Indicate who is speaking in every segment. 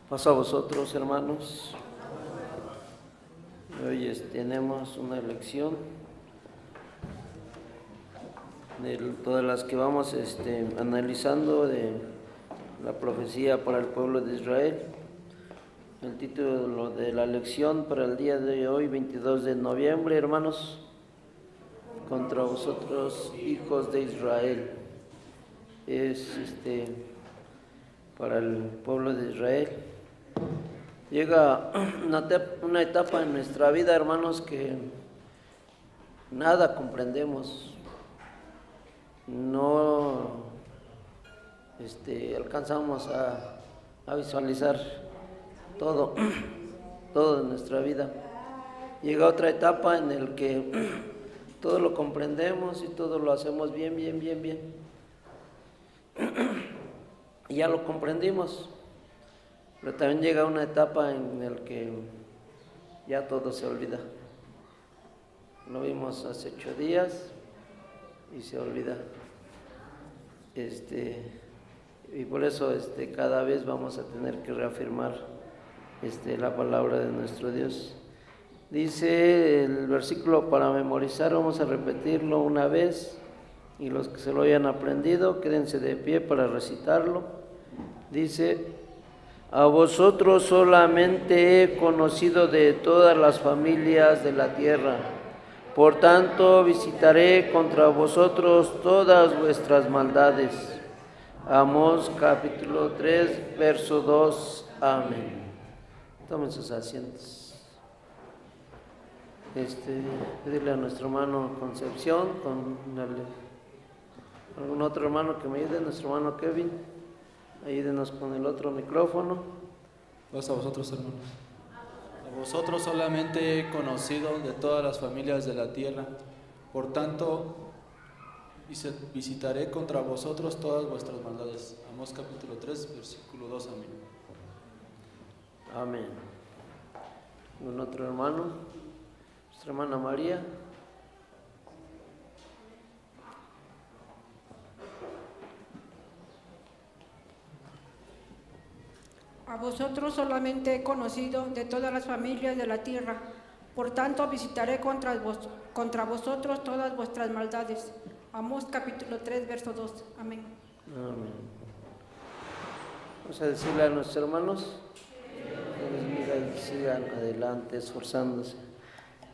Speaker 1: Paso a vosotros, hermanos. Hoy tenemos una lección de todas las que vamos analizando de la profecía para el pueblo de Israel. El título de la lección para el día de hoy, 22 de noviembre, hermanos, contra vosotros, hijos de Israel. Es para el pueblo de Israel. Llega una etapa en nuestra vida, hermanos, que nada comprendemos, no alcanzamos a visualizar todo de nuestra vida. Llega otra etapa en la que todo lo comprendemos y todo lo hacemos bien. Y ya lo comprendimos. Pero también llega una etapa en la que ya todo se olvida. Lo vimos hace 8 días y se olvida. Y por eso cada vez vamos a tener que reafirmar la palabra de nuestro Dios. Dice el versículo para memorizar, vamos a repetirlo una vez, y los que se lo hayan aprendido, quédense de pie para recitarlo. Dice: a vosotros solamente he conocido de todas las familias de la tierra, por tanto visitaré contra vosotros todas vuestras maldades. Amós capítulo 3, verso 2. Amén. Tomen sus asientos. Pedirle a nuestro hermano Concepción, algún otro hermano que me ayude, nuestro hermano Kevin. Ayúdenos con el otro micrófono.
Speaker 2: Pues a vosotros, hermanos. A vosotros solamente he conocido de todas las familias de la tierra, por tanto visitaré contra vosotros todas vuestras maldades. Amós capítulo 3, versículo 2. Amén.
Speaker 1: Amén. ¿Un otro hermano? Nuestra hermana María.
Speaker 3: A vosotros solamente he conocido de todas las familias de la tierra, por tanto visitaré contra vosotros todas vuestras maldades. Amós capítulo 3, verso 2. Amén.
Speaker 1: Amén. Vamos a decirle a nuestros hermanos que sigan adelante esforzándose.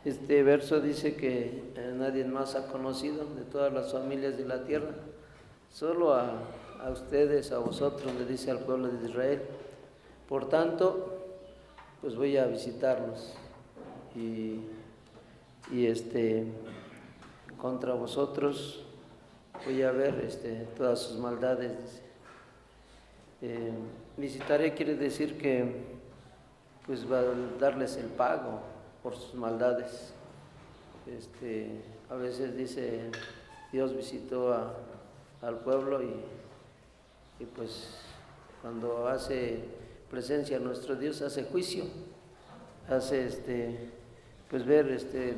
Speaker 1: Este verso dice que nadie más ha conocido de todas las familias de la tierra, solo a ustedes, a vosotros, le dice al pueblo de Israel. Por tanto, pues voy a visitarlos y contra vosotros voy a ver todas sus maldades. Visitaré quiere decir que pues va a darles el pago por sus maldades. A veces dice Dios visitó al pueblo y pues cuando hace presencia nuestro Dios hace juicio, hace pues ver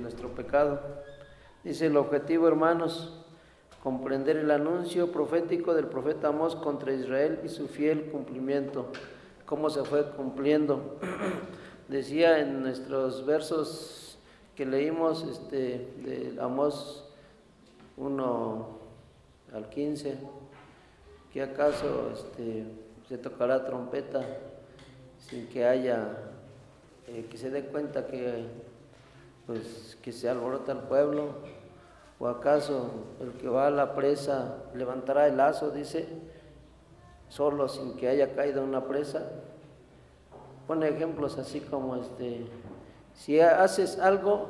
Speaker 1: nuestro pecado. Dice el objetivo, hermanos, comprender el anuncio profético del profeta Amós contra Israel y su fiel cumplimiento, cómo se fue cumpliendo. Decía en nuestros versos que leímos de Amós 1 al 15, que acaso se tocará trompeta sin que haya, que se dé cuenta que se alborota el pueblo, o acaso el que va a la presa levantará el lazo, dice, solo sin que haya caído una presa. Pone ejemplos así como si haces algo,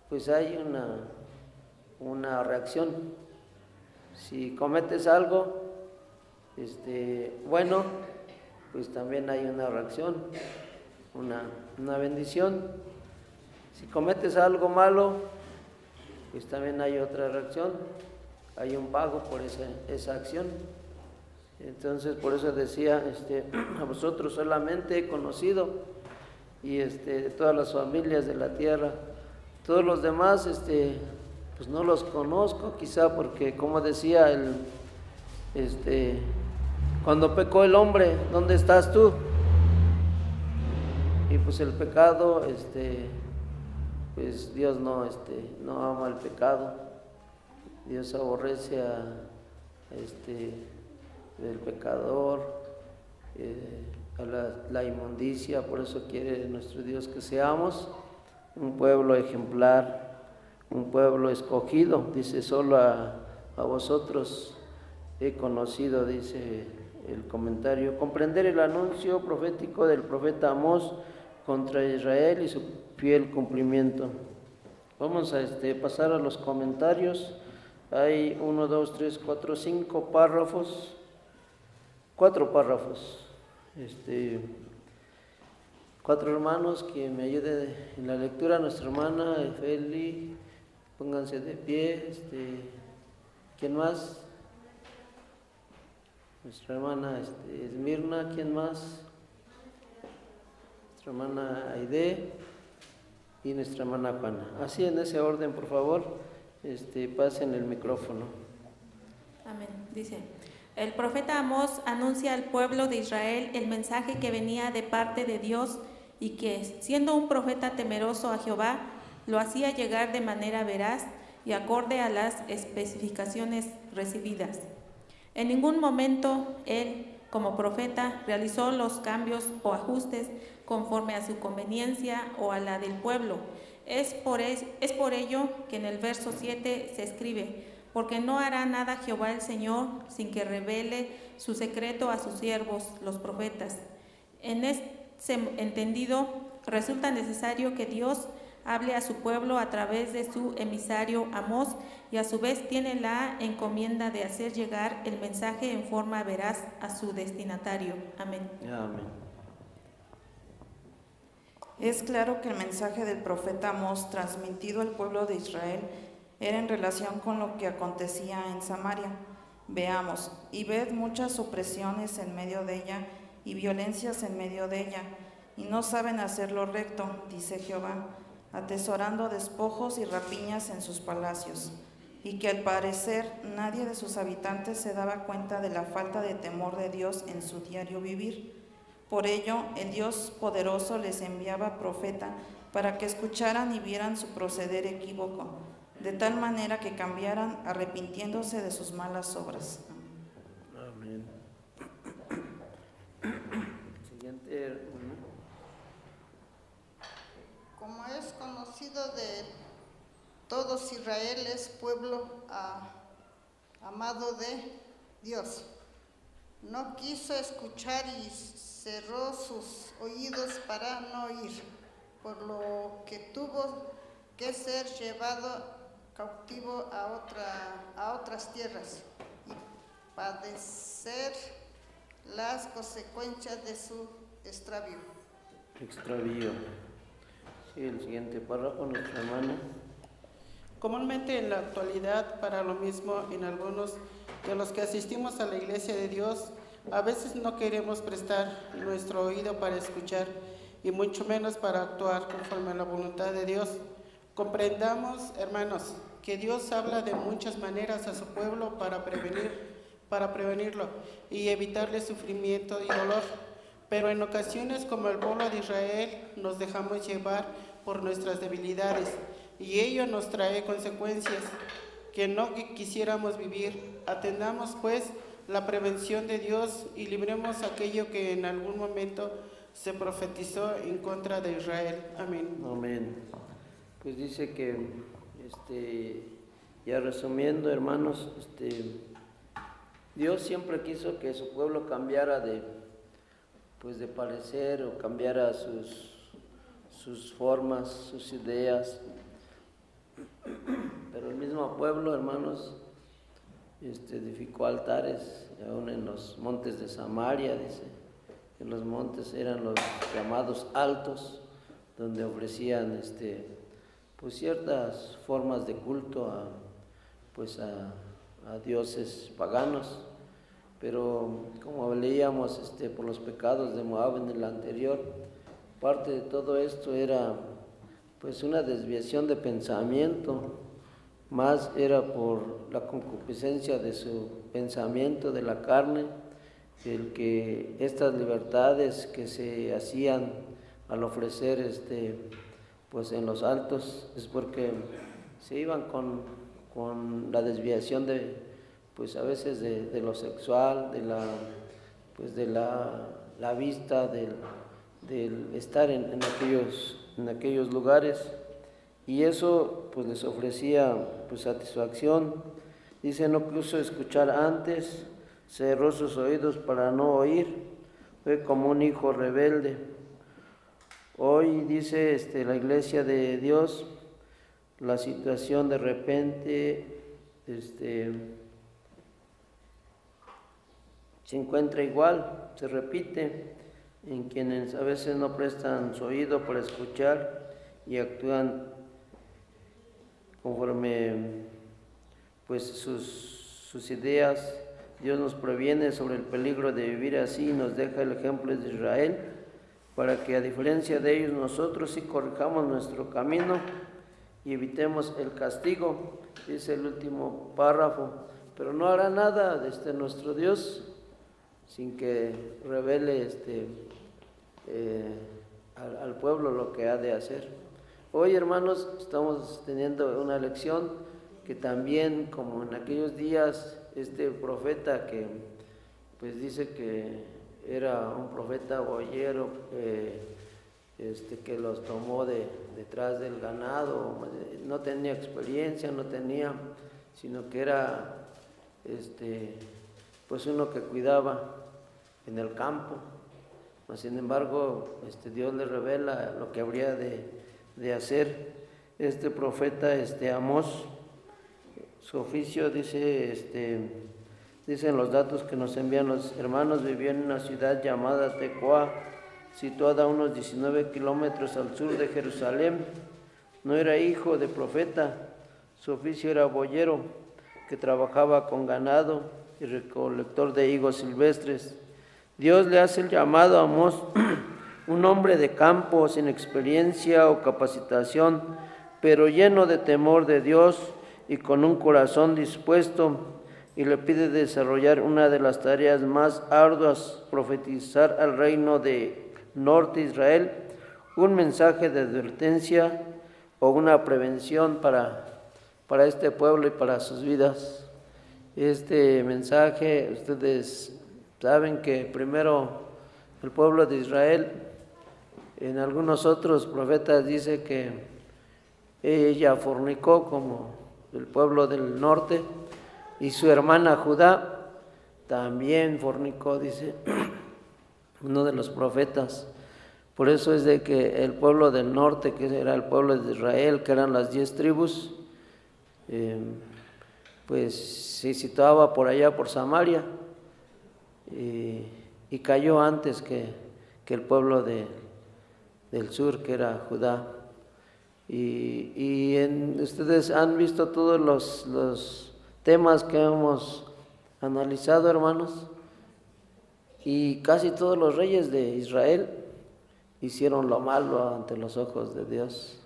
Speaker 1: pues hay una reacción. Si cometes algo bueno, pues también hay una reacción, una bendición. Si cometes algo malo, pues también hay otra reacción, hay un pago por esa acción. Entonces por eso decía, a vosotros solamente he conocido, y todas las familias de la tierra, todos los demás pues no los conozco, quizá porque, como decía cuando pecó el hombre, ¿dónde estás tú? Y pues el pecado, pues Dios no ama el pecado. Dios aborrece el pecador, a la inmundicia. Por eso quiere nuestro Dios que seamos un pueblo ejemplar, un pueblo escogido. Dice, solo a vosotros he conocido, dice el comentario, comprender el anuncio profético del profeta Amós contra Israel y su fiel cumplimiento. Vamos a pasar a los comentarios. Hay 1, 2, 3, 4, 5 párrafos, 4 párrafos. 4 hermanos que me ayuden en la lectura. Nuestra hermana Feli, pónganse de pie. ¿Quién más? Nuestra hermana Esmirna. ¿Quién más? Nuestra hermana Aide y nuestra hermana Juana. Así en ese orden, por favor, pasen el micrófono.
Speaker 4: Amén. Dice: el profeta Amós anuncia al pueblo de Israel el mensaje que venía de parte de Dios y que, siendo un profeta temeroso a Jehová, lo hacía llegar de manera veraz y acorde a las especificaciones recibidas. En ningún momento él, como profeta, realizó los cambios o ajustes conforme a su conveniencia o a la del pueblo. Es por ello que en el verso 7 se escribe: porque no hará nada Jehová el Señor sin que revele su secreto a sus siervos, los profetas. En este entendido, resulta necesario que Dios hable a su pueblo a través de su emisario Amós, y a su vez tiene la encomienda de hacer llegar el mensaje en forma veraz a su destinatario. Amén.
Speaker 1: Amén.
Speaker 5: Es claro que el mensaje del profeta Amós transmitido al pueblo de Israel era en relación con lo que acontecía en Samaria. Veamos: y ved muchas opresiones en medio de ella y violencias en medio de ella, y no saben hacer lo recto, dice Jehová, atesorando despojos y rapiñas en sus palacios, y que al parecer nadie de sus habitantes se daba cuenta de la falta de temor de Dios en su diario vivir. Por ello, el Dios poderoso les enviaba profeta para que escucharan y vieran su proceder equívoco, de tal manera que cambiaran, arrepintiéndose de sus malas obras.
Speaker 1: Amén. Siguiente hermano.
Speaker 6: Como es conocido de todos, Israel es pueblo amado de Dios. No quiso escuchar y cerró sus oídos para no oír, por lo que tuvo que ser llevado cautivo a otras tierras y padecer las consecuencias de su extravío.
Speaker 1: Sí, el siguiente párrafo, nuestra hermana.
Speaker 7: Comúnmente en la actualidad, para lo mismo, en algunos de los que asistimos a la Iglesia de Dios, a veces no queremos prestar nuestro oído para escuchar y mucho menos para actuar conforme a la voluntad de Dios. Comprendamos, hermanos, que Dios habla de muchas maneras a su pueblo para prevenirlo y evitarle sufrimiento y dolor. Pero en ocasiones, como el pueblo de Israel, nos dejamos llevar por nuestras debilidades y ello nos trae consecuencias que no quisiéramos vivir. Atendamos pues la prevención de Dios y libremos aquello que en algún momento se profetizó en contra de Israel. Amén.
Speaker 1: Amén. Pues dice que, ya resumiendo, hermanos, Dios siempre quiso que su pueblo cambiara de parecer, o cambiara sus formas, sus ideas. Pero el mismo pueblo, hermanos, edificó altares, aún en los montes de Samaria, dice, en los montes eran los llamados altos, donde ofrecían pues ciertas formas de culto a dioses paganos. Pero como leíamos por los pecados de Moab en el anterior, parte de todo esto era pues una desviación de pensamiento, más era por la concupiscencia de su pensamiento, de la carne, el que estas libertades que se hacían al ofrecer pues en los altos, es porque se iban con la desviación de, pues a veces de lo sexual, de la vista, del estar en aquellos lugares, y eso pues les ofrecía pues satisfacción. Dice: no quiso escuchar antes, cerró sus oídos para no oír, fue como un hijo rebelde. Hoy dice la Iglesia de Dios, la situación de repente se encuentra igual, se repite en quienes a veces no prestan su oído para escuchar y actúan conforme pues sus ideas. Dios nos previene sobre el peligro de vivir así y nos deja el ejemplo de Israel para que, a diferencia de ellos, nosotros sí corrijamos nuestro camino y evitemos el castigo. Dice el último párrafo: pero no hará nada nuestro Dios sin que revele al pueblo lo que ha de hacer. Hoy, hermanos, estamos teniendo una lección que también, como en aquellos días, este profeta que pues dice que era un profeta boyero, que los tomó detrás del ganado, no tenía experiencia, sino que era pues uno que cuidaba en el campo. Sin embargo, Dios le revela lo que habría de hacer este profeta Amós. Su oficio, dicen los datos que nos envían los hermanos, vivió en una ciudad llamada Tecoa, situada a unos 19 kilómetros al sur de Jerusalén. No era hijo de profeta, su oficio era boyero, que trabajaba con ganado y recolector de higos silvestres. Dios le hace el llamado a Amós, un hombre de campo sin experiencia o capacitación, pero lleno de temor de Dios y con un corazón dispuesto, y le pide desarrollar una de las tareas más arduas: profetizar al reino de Norte Israel, un mensaje de advertencia o una prevención para este pueblo y para sus vidas. Este mensaje, ustedes saben que primero el pueblo de Israel, en algunos otros profetas dice que ella fornicó como el pueblo del norte, y su hermana Judá también fornicó, dice uno de los profetas. Por eso es de que el pueblo del norte, que era el pueblo de Israel, que eran las 10 tribus, pues se situaba por allá por Samaria, y cayó antes que el pueblo del sur, que era Judá. Y ustedes han visto todos los temas que hemos analizado, hermanos, y casi todos los reyes de Israel hicieron lo malo ante los ojos de Dios,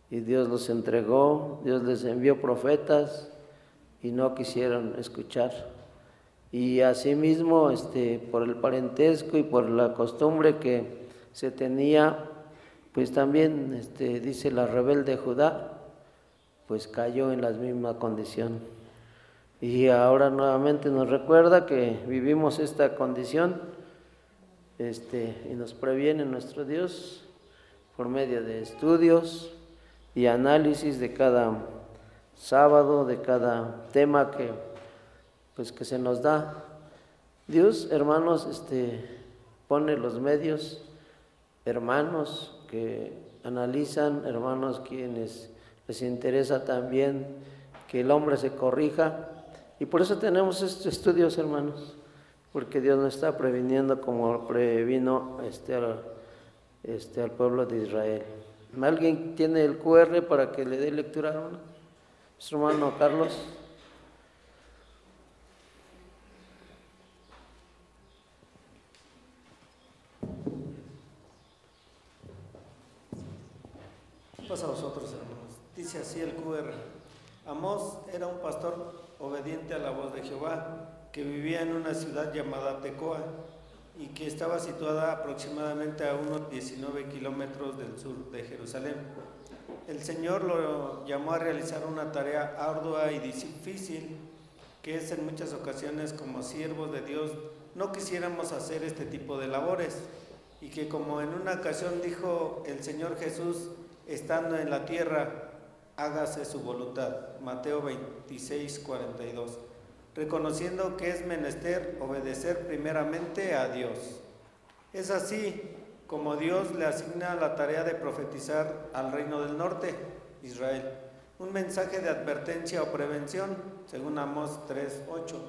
Speaker 1: y Dios los entregó, Dios les envió profetas y no quisieron escuchar. Y asimismo, por el parentesco y por la costumbre que se tenía, pues también dice la rebelde Judá, pues cayó en la misma condición. Y ahora nuevamente nos recuerda que vivimos esta condición, y nos previene nuestro Dios por medio de estudios y análisis de cada sábado, de cada tema que se nos da. Dios, hermanos, pone los medios, hermanos que analizan, hermanos quienes les interesa también que el hombre se corrija, y por eso tenemos estos estudios, hermanos, porque Dios nos está previniendo como previno al pueblo de Israel. ¿Alguien tiene el QR para que le dé lectura, hermano? Nuestro hermano Carlos.
Speaker 8: Pasa a vosotros, hermanos. Dice así el QR. Amós era un pastor obediente a la voz de Jehová, que vivía en una ciudad llamada Tecoa, y que estaba situada aproximadamente a unos 19 kilómetros del sur de Jerusalén. El Señor lo llamó a realizar una tarea ardua y difícil, que es en muchas ocasiones como siervos de Dios no quisiéramos hacer este tipo de labores, y que como en una ocasión dijo el Señor Jesús, estando en la tierra, hágase su voluntad, Mateo 26, 42, reconociendo que es menester obedecer primeramente a Dios. Es así como Dios le asigna la tarea de profetizar al reino del norte, Israel, un mensaje de advertencia o prevención, según Amós 3:8,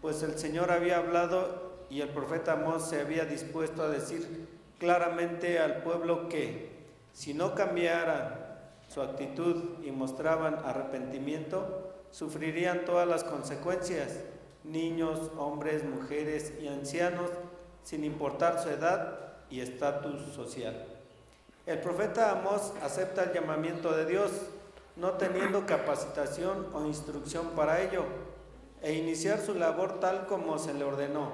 Speaker 8: pues el Señor había hablado y el profeta Amós se había dispuesto a decir claramente al pueblo que, si no cambiaran su actitud y mostraban arrepentimiento, sufrirían todas las consecuencias, niños, hombres, mujeres y ancianos, sin importar su edad y estatus social. El profeta Amós acepta el llamamiento de Dios, no teniendo capacitación o instrucción para ello, e iniciar su labor tal como se le ordenó.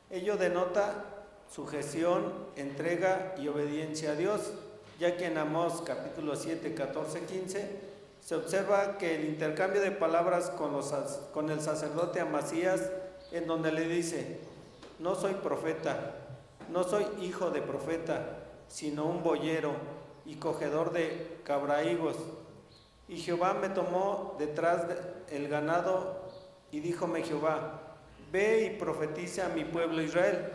Speaker 8: Ello denota sujeción, entrega y obediencia a Dios, ya que en Amós capítulo 7, 14, 15 se observa que el intercambio de palabras con el sacerdote Amasías, en donde le dice: no soy profeta, no soy hijo de profeta, sino un boyero y cogedor de cabrahigos. Y Jehová me tomó detrás del ganado y díjome Jehová: ve y profetiza a mi pueblo Israel.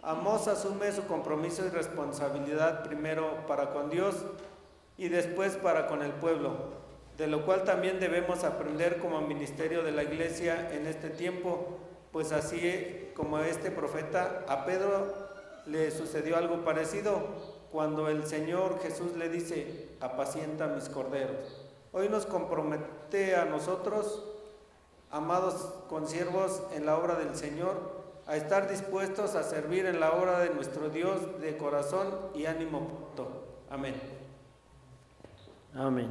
Speaker 8: Amós asume su compromiso y responsabilidad primero para con Dios y después para con el pueblo, de lo cual también debemos aprender como ministerio de la iglesia en este tiempo, pues así como este profeta, a Pedro le sucedió algo parecido cuando el Señor Jesús le dice: apacienta mis corderos. Hoy nos compromete a nosotros, amados consiervos en la obra del Señor, a estar dispuestos a servir en la obra de nuestro Dios de corazón y ánimo pronto. Amén.
Speaker 1: Amén.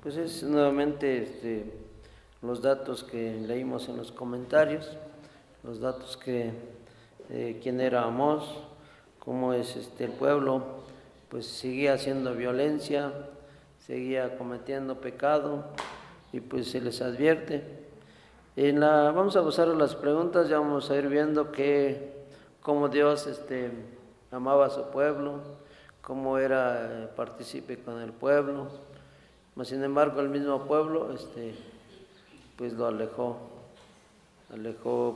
Speaker 1: Pues es nuevamente los datos que leímos en los comentarios, los datos que quién era Amós, cómo es el pueblo, pues seguía haciendo violencia, seguía cometiendo pecado, y pues se les advierte. Vamos a pasar a las preguntas, ya vamos a ir viendo cómo Dios amaba a su pueblo, cómo era partícipe con el pueblo, mas sin embargo el mismo pueblo pues lo alejó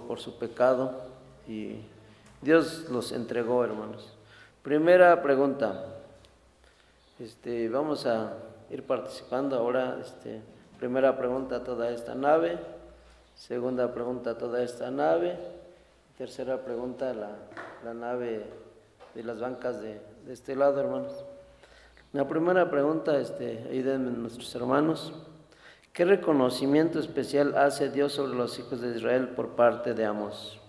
Speaker 1: por su pecado, y Dios los entregó, hermanos. Primera pregunta, vamos a ir participando ahora. Primera pregunta, toda esta nave. Segunda pregunta, toda esta nave. Tercera pregunta, la nave de las bancas de este lado, hermanos. La primera pregunta, ahí denme nuestros hermanos: ¿qué reconocimiento especial hace Dios sobre los hijos de Israel por parte de Amós?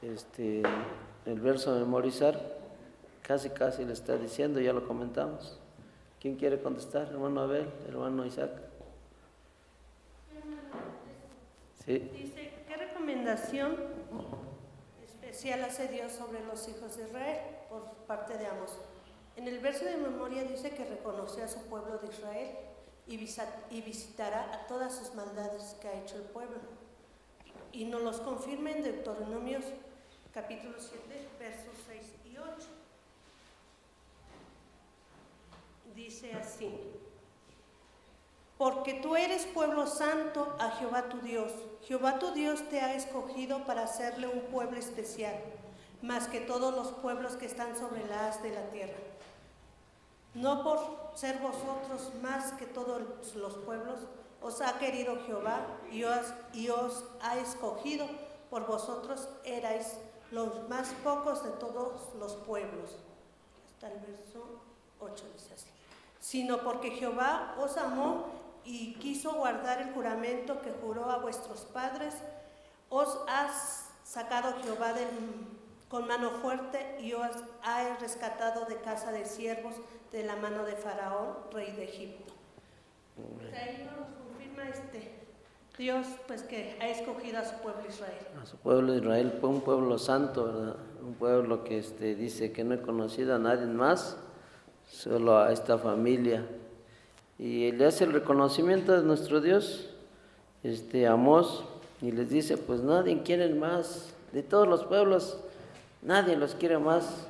Speaker 1: El verso a memorizar casi le está diciendo, ya lo comentamos. ¿Quién quiere contestar? Hermano Abel, hermano Isaac. Sí.
Speaker 9: Dice: ¿qué recomendación especial hace Dios sobre los hijos de Israel por parte de Amós? En el verso de memoria dice que reconoció a su pueblo de Israel y visitará a todas sus maldades que ha hecho el pueblo. Y nos los confirma en Deuteronomios capítulo 7, versos 6 y 8. Dice así: porque tú eres pueblo santo a Jehová tu Dios. Jehová tu Dios te ha escogido para hacerle un pueblo especial, más que todos los pueblos que están sobre la haz de la tierra. No por ser vosotros más que todos los pueblos, os ha querido Jehová y os ha escogido. Por vosotros erais los más pocos de todos los pueblos. Hasta el verso 8 dice así: sino porque Jehová os amó y quiso guardar el juramento que juró a vuestros padres, os ha sacado Jehová con mano fuerte y os ha rescatado de casa de siervos de la mano de Faraón, rey de Egipto. Pues ahí nos confirma Dios pues que ha escogido a su pueblo Israel.
Speaker 1: A su pueblo Israel, un pueblo santo, ¿verdad? Un pueblo que dice que no he conocido a nadie más, solo a esta familia. Y le hace el reconocimiento de nuestro Dios, Amós, y les dice, pues nadie quiere más, de todos los pueblos, nadie los quiere más,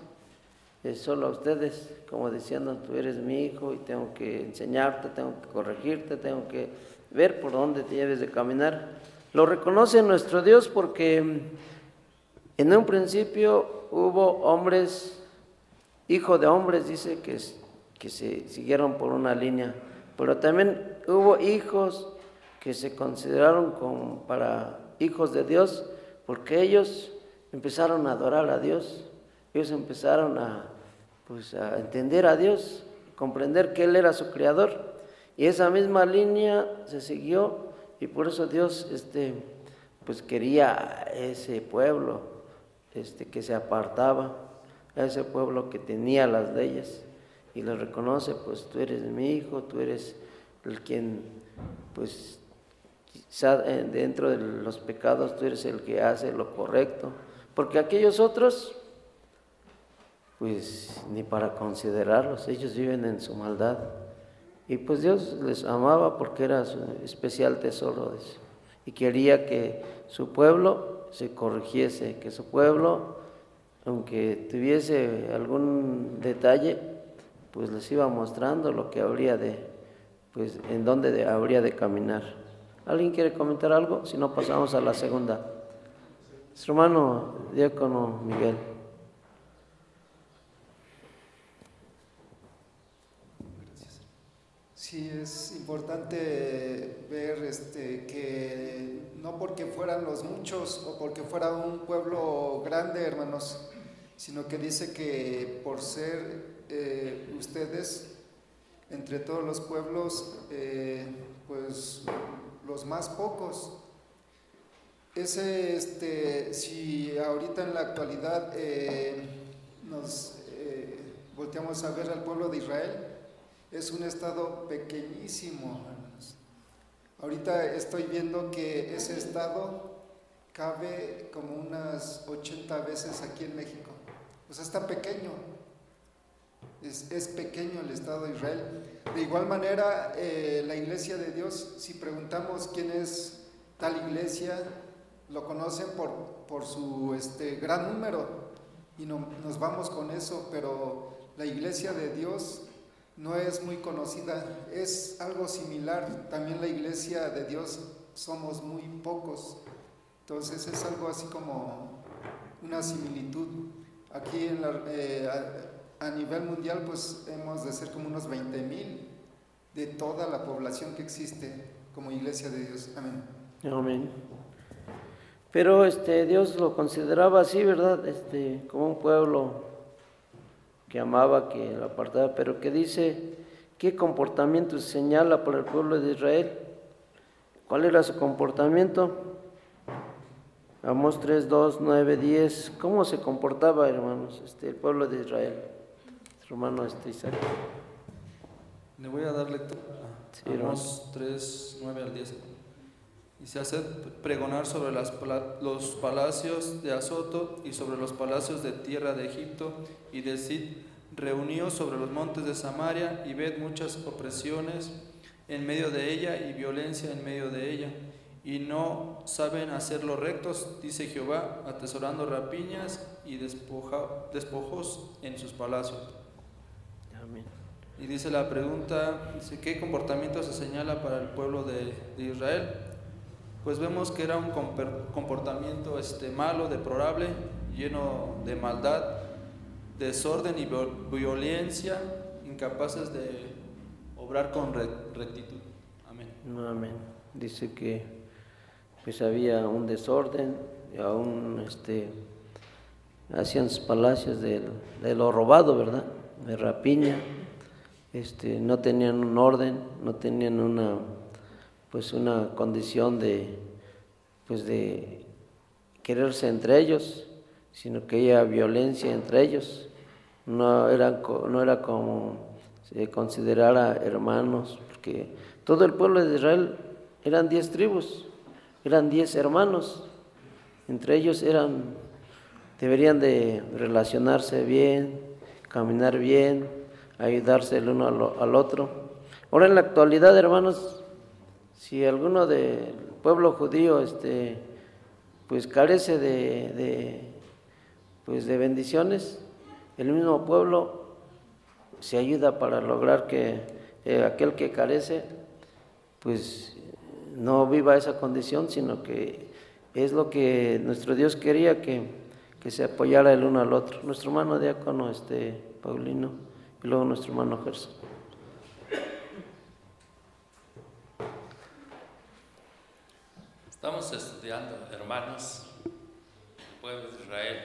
Speaker 1: solo a ustedes, como diciendo, tú eres mi hijo y tengo que enseñarte, tengo que corregirte, tengo que ver por dónde te debes de caminar. Lo reconoce nuestro Dios porque en un principio hubo hombres, hijo de hombres, dice que se siguieron por una línea, pero también hubo hijos que se consideraron como para hijos de Dios, porque ellos empezaron a adorar a Dios, ellos empezaron a entender a Dios, comprender que Él era su creador, y esa misma línea se siguió, y por eso Dios quería ese pueblo que se apartaba, a ese pueblo que tenía las leyes, y le reconoce, pues tú eres mi hijo, tú eres el quien, pues quizá dentro de los pecados tú eres el que hace lo correcto, porque aquellos otros, pues ni para considerarlos, ellos viven en su maldad, y pues Dios les amaba porque era su especial tesoro, y quería que su pueblo se corrigiese, que su pueblo, aunque tuviese algún detalle, pues les iba mostrando lo que habría en dónde habría de caminar. ¿Alguien quiere comentar algo? Si no, pasamos a la segunda. Nuestro hermano diácono Miguel.
Speaker 10: Sí, es importante ver que no porque fueran los muchos o porque fuera un pueblo grande, hermanos, sino que dice que por ser ustedes entre todos los pueblos, pues los más pocos. Si ahorita en la actualidad nos volteamos a ver al pueblo de Israel, es un estado pequeñísimo, hermanos. Ahorita estoy viendo que ese estado cabe como unas 80 veces aquí en México. O sea, está pequeño. Es pequeño el estado de Israel. De igual manera, la iglesia de Dios, si preguntamos quién es tal iglesia, lo conocen por su gran número y nos vamos con eso, pero la iglesia de Dios no es muy conocida, es algo similar. También la iglesia de Dios somos muy pocos, entonces es algo así como una similitud. Aquí a nivel mundial pues hemos de ser como unos 20,000 de toda la población que existe como iglesia de Dios. Amén.
Speaker 1: Amén. Pero Dios lo consideraba así, ¿verdad? Como un pueblo que amaba, que lo apartaba, pero que dice, ¿qué comportamiento se señala para el pueblo de Israel? ¿Cuál era su comportamiento? Amós 3, 2, 9, 10. ¿Cómo se comportaba, hermanos, el pueblo de Israel? Hermano Isaac.
Speaker 2: Le voy a dar lectura.
Speaker 1: Sí,
Speaker 2: Amós 3, 9 al 10. Y se hace pregonar sobre los palacios de Azoto y sobre los palacios de tierra de Egipto, y decid, reuníos sobre los montes de Samaria y ved muchas opresiones en medio de ella y violencia en medio de ella, y no saben hacer lo rectos, dice Jehová, atesorando rapiñas y despojos en sus palacios.
Speaker 1: Amén.
Speaker 2: Y dice la pregunta, dice, ¿qué comportamiento se señala para el pueblo de Israel? Pues vemos que era un comportamiento malo, deplorable, lleno de maldad, desorden y violencia, incapaces de obrar con rectitud. Amén.
Speaker 1: Amén. Dice que pues había un desorden, y aún hacían sus palacios de lo robado, ¿verdad? De rapiña, no tenían un orden, no tenían una condición de quererse entre ellos, sino que había violencia entre ellos. No era como se considerara hermanos, porque todo el pueblo de Israel eran 10 tribus, eran 10 hermanos, entre ellos deberían de relacionarse bien, caminar bien, ayudarse el uno al otro. Ahora en la actualidad, hermanos, si alguno del pueblo judío pues carece de bendiciones, el mismo pueblo se ayuda para lograr que aquel que carece pues no viva esa condición, sino que es lo que nuestro Dios quería, que se apoyara el uno al otro. Nuestro hermano diácono Paulino y luego nuestro hermano Gerson.
Speaker 11: Estamos estudiando, hermanos, el pueblo de Israel.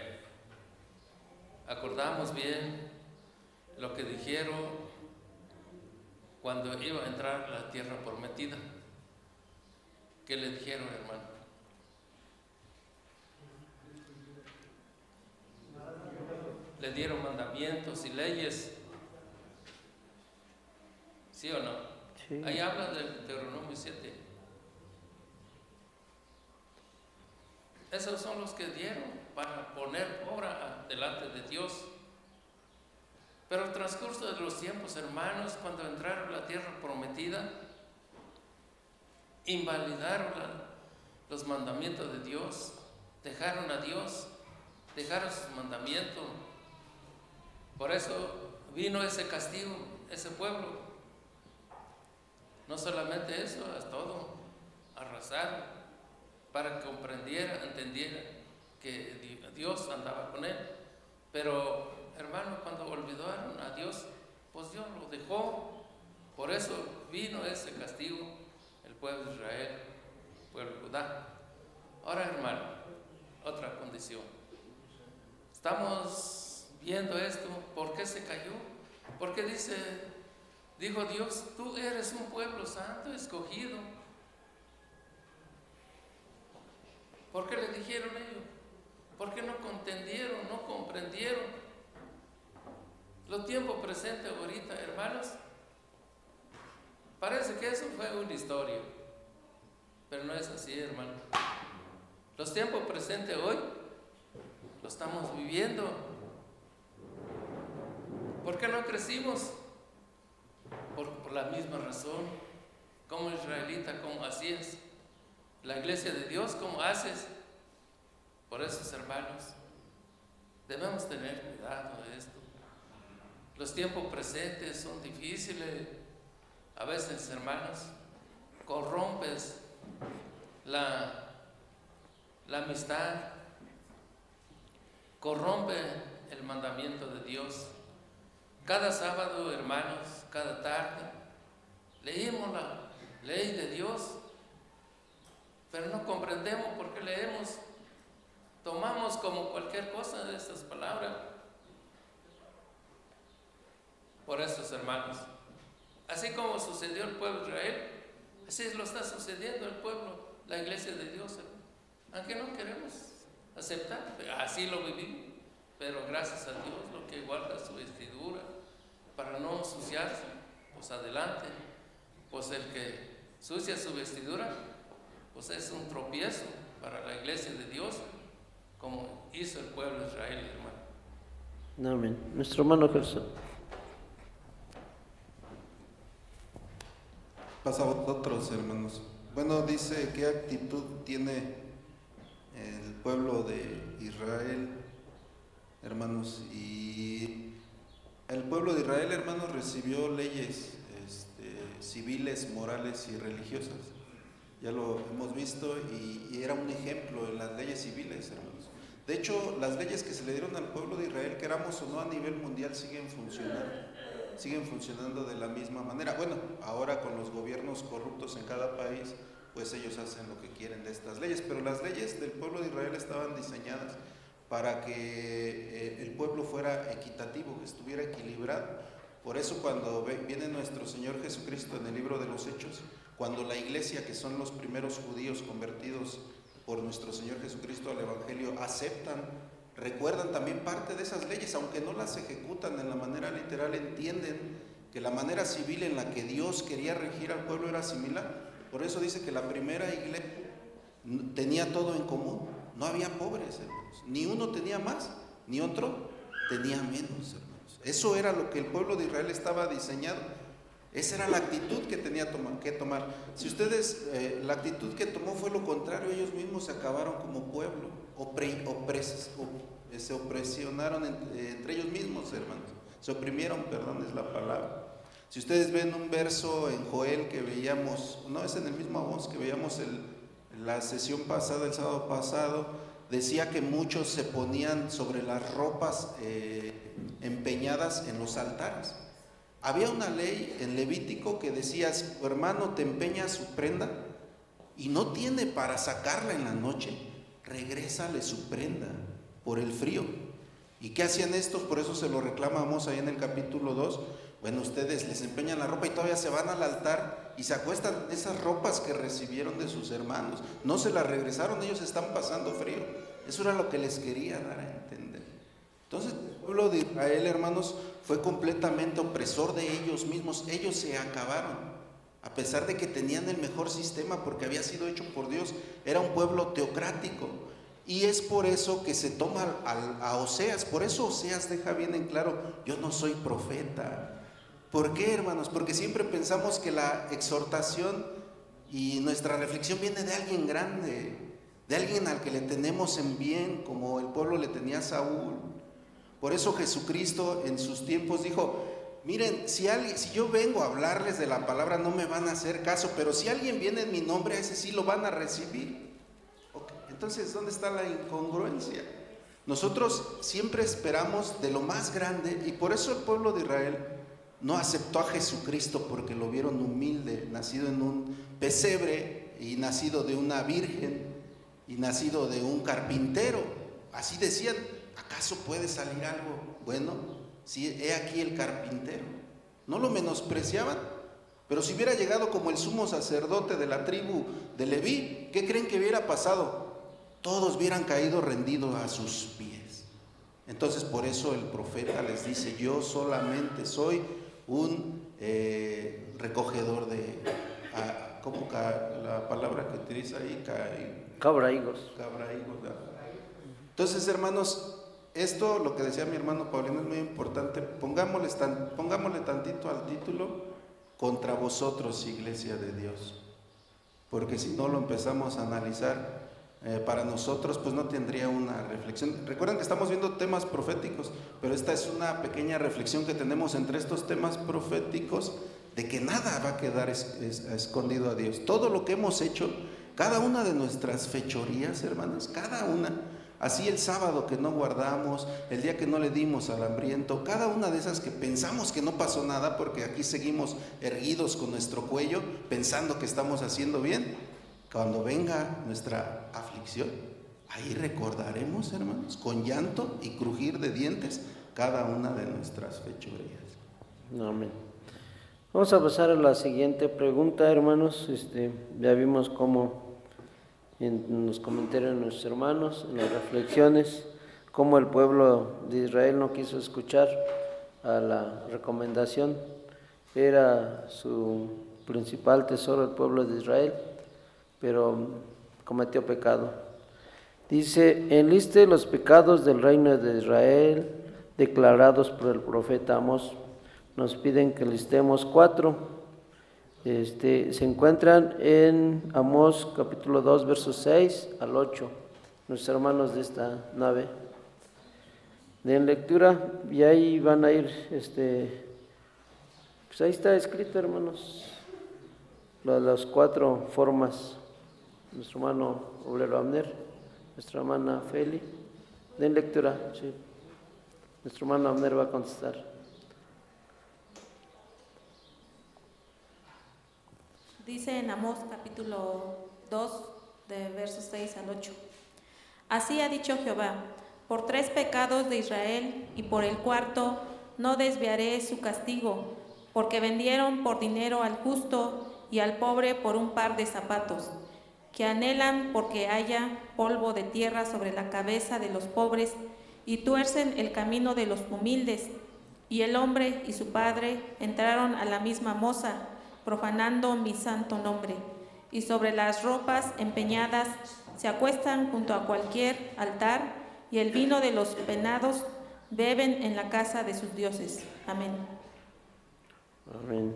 Speaker 11: Acordamos bien lo que dijeron cuando iba a entrar a la tierra prometida. ¿Qué le dijeron, hermano? Le dieron mandamientos y leyes. ¿Sí o no? Sí. Ahí habla del Deuteronomio 7. Esos son los que dieron para poner obra delante de Dios. Pero el transcurso de los tiempos, hermanos, cuando entraron a la tierra prometida, invalidaron los mandamientos de Dios, dejaron a Dios, dejaron sus mandamientos. Por eso vino ese castigo, ese pueblo. No solamente eso, es todo, arrasaron, para que comprendiera, entendiera que Dios andaba con él. Pero, hermano, cuando olvidaron a Dios, pues Dios lo dejó. Por eso vino ese castigo, el pueblo de Israel, el pueblo de Judá. Ahora, hermano, otra condición. Estamos viendo esto, ¿por qué se cayó? Porque dijo Dios, tú eres un pueblo santo, escogido. ¿Por qué le dijeron ellos? ¿Por qué no contendieron, no comprendieron? Los tiempos presentes ahorita, hermanos, parece que eso fue una historia, pero no es así, hermano. Los tiempos presentes hoy lo estamos viviendo. ¿Por qué no crecimos? Por la misma razón. Como israelita, como hacías. La iglesia de Dios, como haces. Por eso, hermanos, debemos tener cuidado de esto. Los tiempos presentes son difíciles. A veces, hermanos, corrompes la amistad, corrompe el mandamiento de Dios. Cada sábado, hermanos, cada tarde, leímos la ley de Dios, pero no comprendemos por qué leemos. Tomamos como cualquier cosa de estas palabras. Por eso, hermanos, así como sucedió el pueblo de Israel, así lo está sucediendo el pueblo, la iglesia de Dios, aunque no queremos aceptar, así lo vivimos. Pero gracias a Dios, lo que guarda su vestidura para no ensuciarse, pues adelante. Pues el que sucia su vestidura, pues es un tropiezo para la iglesia de Dios, como hizo el pueblo de Israel, hermano.
Speaker 1: Amén. Nuestro hermano Gerson.
Speaker 12: Pasa a vosotros, hermanos. Bueno, dice, ¿qué actitud tiene el pueblo de Israel, hermanos? Y el pueblo de Israel, hermanos, recibió leyes civiles, morales y religiosas. Ya lo hemos visto y era un ejemplo en las leyes civiles, hermanos. De hecho, las leyes que se le dieron al pueblo de Israel, queramos o no, a nivel mundial siguen funcionando de la misma manera. Bueno, ahora con los gobiernos corruptos en cada país, pues ellos hacen lo que quieren de estas leyes, pero las leyes del pueblo de Israel estaban diseñadas para que el pueblo fuera equitativo, que estuviera equilibrado. Por eso cuando viene nuestro Señor Jesucristo en el libro de los Hechos, cuando la iglesia, que son los primeros judíos convertidos por nuestro Señor Jesucristo al Evangelio, aceptan, recuerdan también parte de esas leyes, aunque no las ejecutan en la manera literal, entienden que la manera civil en la que Dios quería regir al pueblo era similar. Por eso dice que la primera iglesia tenía todo en común, no había pobres, hermanos, ni uno tenía más, ni otro tenía menos, hermanos. Eso era lo que el pueblo de Israel estaba diseñado, esa era la actitud que tenía que tomar. Si ustedes, la actitud que tomó fue lo contrario, ellos mismos se acabaron como pueblo, se opresionaron entre ellos mismos, hermanos, se oprimieron, perdón, es la palabra. Si ustedes ven un verso en Joel que veíamos, no es en el mismo Amós que veíamos la sesión pasada, el sábado pasado, decía que muchos se ponían sobre las ropas empeñadas en los altares. Había una ley en Levítico que decía, si tu hermano te empeña su prenda y no tiene para sacarla en la noche, regrésale su prenda por el frío. ¿Y qué hacían estos? Por eso se lo reclamamos ahí en el capítulo 2. Bueno, ustedes les empeñan la ropa y todavía se van al altar y se acuestan esas ropas que recibieron de sus hermanos. No se las regresaron, ellos están pasando frío. Eso era lo que les quería dar a entender. Entonces el pueblo de Israel, hermanos, fue completamente opresor de ellos mismos. Ellos se acabaron, a pesar de que tenían el mejor sistema porque había sido hecho por Dios. Era un pueblo teocrático. Y es por eso que se toma a Oseas. Por eso Oseas deja bien en claro, yo no soy profeta. ¿Por qué, hermanos? Porque siempre pensamos que la exhortación y nuestra reflexión viene de alguien grande, de alguien al que le tenemos en bien, como el pueblo le tenía a Saúl. Por eso Jesucristo en sus tiempos dijo, miren, si yo vengo a hablarles de la palabra no me van a hacer caso, pero si alguien viene en mi nombre, a ese sí lo van a recibir. Okay. Entonces, ¿dónde está la incongruencia? Nosotros siempre esperamos de lo más grande y por eso el pueblo de Israel no aceptó a Jesucristo porque lo vieron humilde, nacido en un pesebre y nacido de una virgen y nacido de un carpintero. Así decían, ¿acaso puede salir algo bueno? Si he aquí el carpintero. No lo menospreciaban, pero si hubiera llegado como el sumo sacerdote de la tribu de Leví, ¿qué creen que hubiera pasado? Todos hubieran caído rendidos a sus pies. Entonces por eso el profeta les dice, yo solamente soy un recogedor de, ¿cómo la palabra que utiliza ahí?
Speaker 1: Cabraigos.
Speaker 12: Entonces, hermanos, esto, lo que decía mi hermano Paulino, es muy importante. Pongámosle tantito al título, contra vosotros, iglesia de Dios. Porque si no lo empezamos a analizar, para nosotros pues no tendría una reflexión. Recuerden que estamos viendo temas proféticos, pero esta es una pequeña reflexión que tenemos entre estos temas proféticos, de que nada va a quedar escondido a Dios. Todo lo que hemos hecho, cada una de nuestras fechorías, hermanos, cada una, así el sábado que no guardamos, el día que no le dimos al hambriento, cada una de esas que pensamos que no pasó nada, porque aquí seguimos erguidos con nuestro cuello, pensando que estamos haciendo bien. Cuando venga nuestra aflicción, ahí recordaremos, hermanos, con llanto y crujir de dientes, cada una de nuestras fechorías.
Speaker 1: Amén. Vamos a pasar a la siguiente pregunta, hermanos. Ya vimos cómo en los comentarios de nuestros hermanos, en las reflexiones, cómo el pueblo de Israel no quiso escuchar a la recomendación. Era su principal tesoro el pueblo de Israel, pero cometió pecado. Dice, enliste los pecados del reino de Israel declarados por el profeta Amós. Nos piden que listemos 4. Se encuentran en Amós capítulo 2, versos 6 al 8. Nuestros hermanos de esta nave. Den lectura y ahí van a ir, pues ahí está escrito, hermanos, las 4 formas. Nuestro hermano obrero Abner, nuestra hermana Feli. Den lectura, sí. Nuestro hermano Abner va a contestar.
Speaker 4: Dice en Amós capítulo 2, de versos 6 al 8. Así ha dicho Jehová, por 3 pecados de Israel y por el 4º no desviaré su castigo, porque vendieron por dinero al justo y al pobre por un par de zapatos, que anhelan porque haya polvo de tierra sobre la cabeza de los pobres y tuercen el camino de los humildes. Y el hombre y su padre entraron a la misma moza, profanando mi santo nombre. y sobre las ropas empeñadas se acuestan junto a cualquier altar, y el vino de los penados beben en la casa de sus dioses. Amén.
Speaker 1: Amén.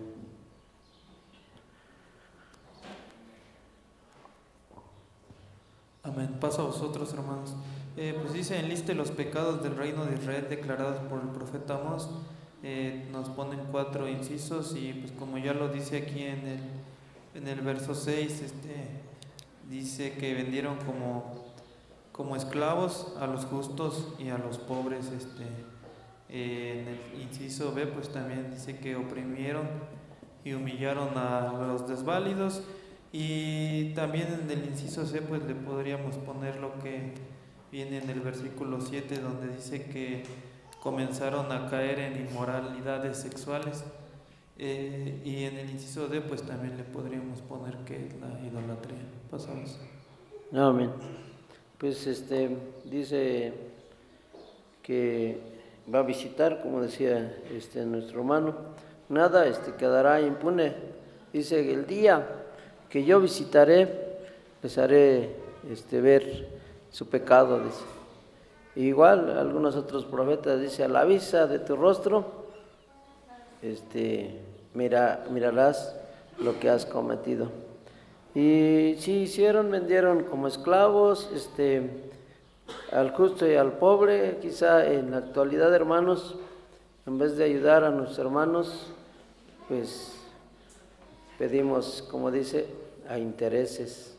Speaker 2: Amén. Paso a vosotros, hermanos. Pues dice: enliste los pecados del reino de Israel declarados por el profeta Amós. Nos ponen 4 incisos, y pues como ya lo dice aquí en el verso 6, dice que vendieron como esclavos a los justos y a los pobres. En el inciso B pues también dice que oprimieron y humillaron a los desválidos. Y también en el inciso C pues le podríamos poner lo que viene en el versículo 7, donde dice que comenzaron a caer en inmoralidades sexuales. Y en el inciso D pues también le podríamos poner que es la idolatría. Pasamos.
Speaker 1: Amén. Pues dice que va a visitar, como decía nuestro hermano, nada quedará impune. Dice: el día que yo visitaré, les haré ver su pecado, dice. Igual algunos otros profetas dice: a la vista de tu rostro mirarás lo que has cometido. Y sí vendieron como esclavos al justo y al pobre. Quizá en la actualidad, hermanos, en vez de ayudar a nuestros hermanos, pues pedimos, como dice, a intereses.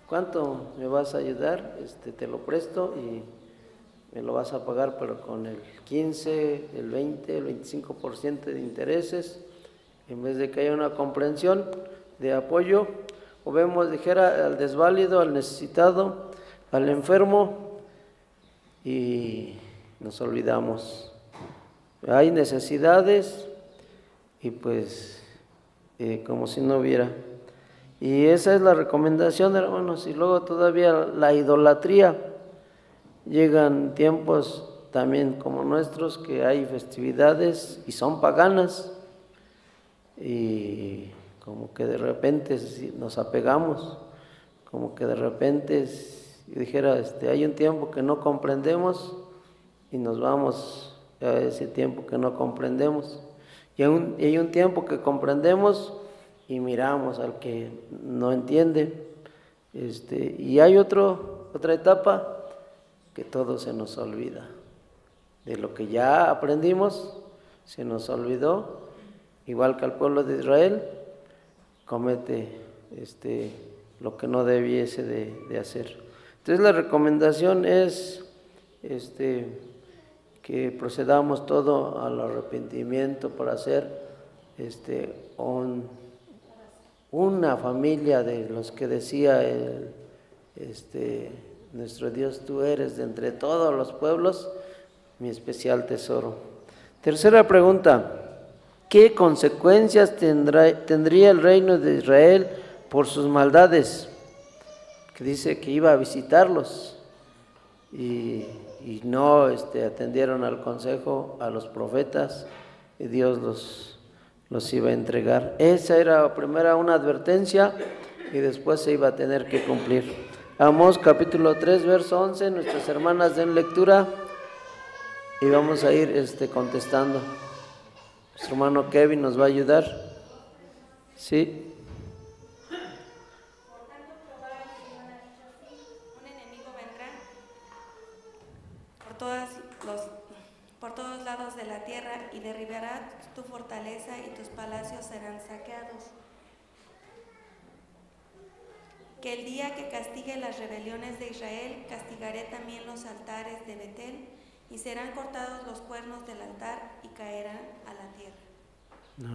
Speaker 1: ¿Cuánto me vas a ayudar? Te lo presto y me lo vas a pagar, pero con el 15, el 20, el 25% de intereses, en vez de que haya una comprensión de apoyo. O vemos, dijera, al desválido, al necesitado, al enfermo, y nos olvidamos. Hay necesidades y pues como si no hubiera. Y esa es la recomendación, hermanos. Y luego todavía la idolatría. Llegan tiempos también como nuestros que hay festividades y son paganas, y como que de repente nos apegamos, como que de repente, dijera, hay un tiempo que no comprendemos y nos vamos a ese tiempo que no comprendemos, y hay un tiempo que comprendemos y miramos al que no entiende, y hay otra etapa que todo se nos olvida. De lo que ya aprendimos, se nos olvidó, igual que al pueblo de Israel, comete lo que no debiese de hacer. Entonces la recomendación es que procedamos todo al arrepentimiento para ser una familia de los que decía nuestro Dios: tú eres de entre todos los pueblos mi especial tesoro. Tercera pregunta: ¿qué consecuencias tendría el reino de Israel por sus maldades? Que dice que iba a visitarlos y no atendieron al consejo, a los profetas, y Dios los iba a entregar. Esa era primero una advertencia y después se iba a tener que cumplir. Amós capítulo 3, verso 11, nuestras hermanas den lectura y vamos a ir contestando. Nuestro hermano Kevin nos va a ayudar. ¿Sí?
Speaker 13: Un enemigo vendrá por todos lados de la tierra y derribará tu fortaleza y tus palacios serán saqueados. Que el día que castigue las rebeliones de Israel, castigaré también los altares de Betel, y serán cortados los cuernos del altar y caerán a la tierra.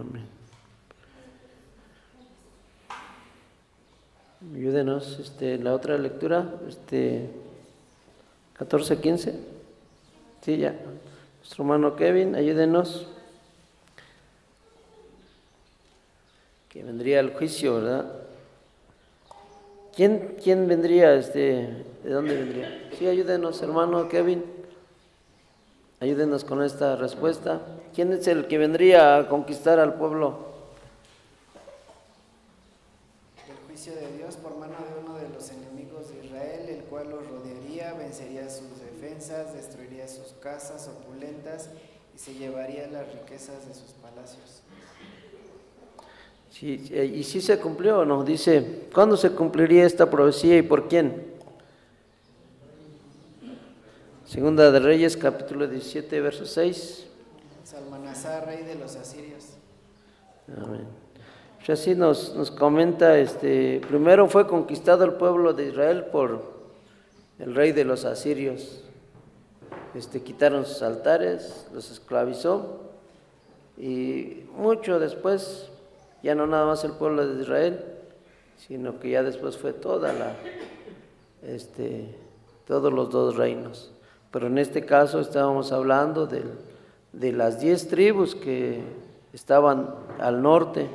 Speaker 1: Amén. Ayúdenos, la otra lectura, 14:15. Sí, ya. Nuestro hermano Kevin, ayúdenos. Que vendría el juicio, ¿verdad? ¿Quién vendría? ¿De dónde vendría? Sí, ayúdenos, hermano Kevin. Ayúdenos con esta respuesta. ¿Quién es el que vendría a conquistar al pueblo?
Speaker 10: El juicio de Dios.
Speaker 14: promesas, destruiría sus casas opulentas y se llevaría las riquezas de sus palacios.
Speaker 1: Sí, ¿y sí se cumplió o no? Dice, ¿cuándo se cumpliría esta profecía y por quién? Segunda de Reyes, capítulo 17, verso 6.
Speaker 14: Salmanasar, rey de los asirios.
Speaker 1: Amén. Pues así nos comenta, primero fue conquistado el pueblo de Israel por el rey de los asirios. Quitaron sus altares, los esclavizó y mucho después, ya no nada más el pueblo de Israel, sino que ya después fue todos los 2 reinos. Pero en este caso estábamos hablando de las 10 tribus que estaban al norte,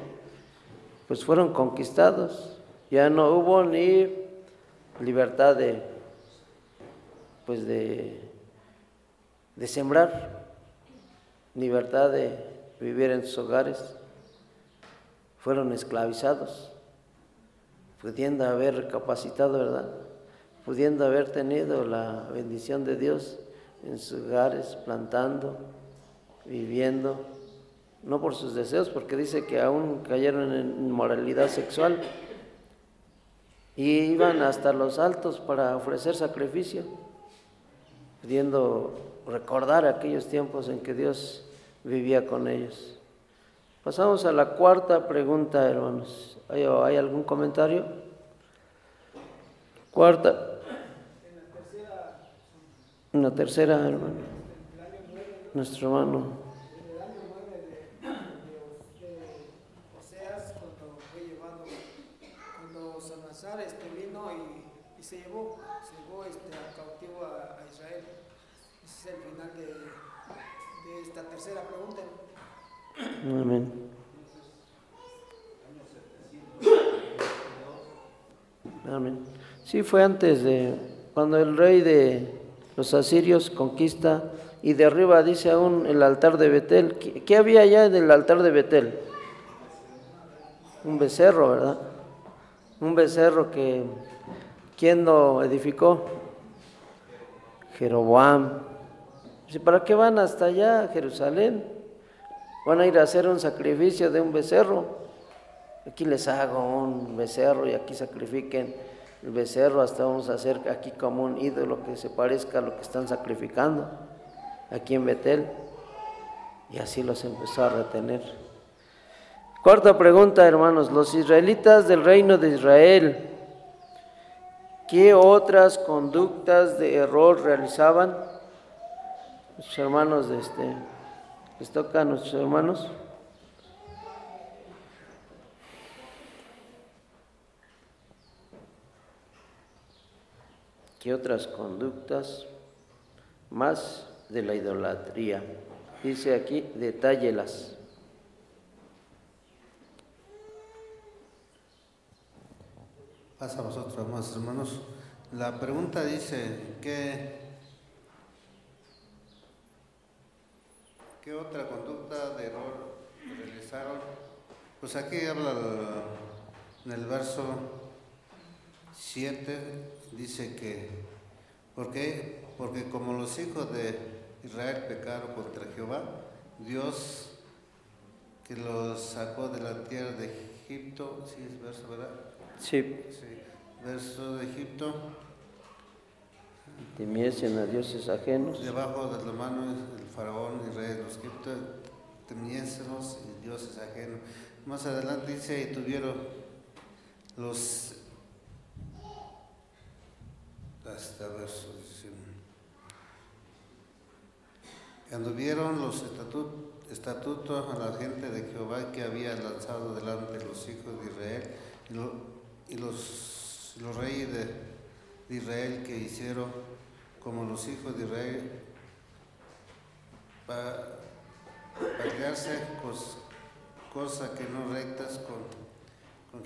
Speaker 1: pues fueron conquistados. Ya no hubo ni libertad de sembrar, libertad de vivir en sus hogares. Fueron esclavizados, pudiendo haber recapacitado, ¿verdad? Pudiendo haber tenido la bendición de Dios en sus hogares, plantando, viviendo, no por sus deseos, porque dice que aún cayeron en inmoralidad sexual y iban hasta los altos para ofrecer sacrificio, pudiendo recordar aquellos tiempos en que Dios vivía con ellos. Pasamos a la cuarta pregunta, hermanos. ¿Hay algún comentario? Cuarta. En la tercera, hermano. Nuestro hermano.
Speaker 15: En el año 9 de Oseas, cuando fue llevado, cuando Salmanasar vino y se llevó a cautivo a Israel. Ese es el final de esta tercera pregunta.
Speaker 1: Amén. Amén. Sí, fue antes de cuando el rey de los asirios conquista y derriba, dice aún, el altar de Betel. ¿Qué había allá en el altar de Betel? Un becerro, ¿verdad? Un becerro que, ¿quién lo edificó? Jeroboam. ¿Para qué van hasta allá, a Jerusalén? Van a ir a hacer un sacrificio de un becerro. Aquí les hago un becerro y aquí sacrifiquen el becerro, hasta vamos a hacer aquí como un ídolo que se parezca a lo que están sacrificando aquí en Betel. Y así los empezó a retener. Cuarta pregunta, hermanos. Los israelitas del reino de Israel, ¿qué otras conductas de error realizaban? Nuestros hermanos les toca a nuestros hermanos. ¿Qué otras conductas más de la idolatría? Dice aquí, detállelas.
Speaker 16: Pasa a vosotros, más hermanos. La pregunta dice, ¿qué otra conducta de error realizaron? Pues aquí habla en el verso 7, dice que, porque como los hijos de Israel pecaron contra Jehová, Dios que los sacó de la tierra de Egipto, ¿sí es verso, verdad?
Speaker 1: Sí.
Speaker 16: Verso de Egipto.
Speaker 1: Temiesen a dioses ajenos.
Speaker 16: Debajo de la mano del faraón y rey de los egipcios, temiésenos y dioses ajenos. Más adelante dice, y tuvieron los... hasta verso, anduvieron los estatutos a la gente de Jehová que había lanzado delante de los hijos de Israel y los reyes de Israel que hicieron como los hijos de Israel para pelearse cosas que no rectas con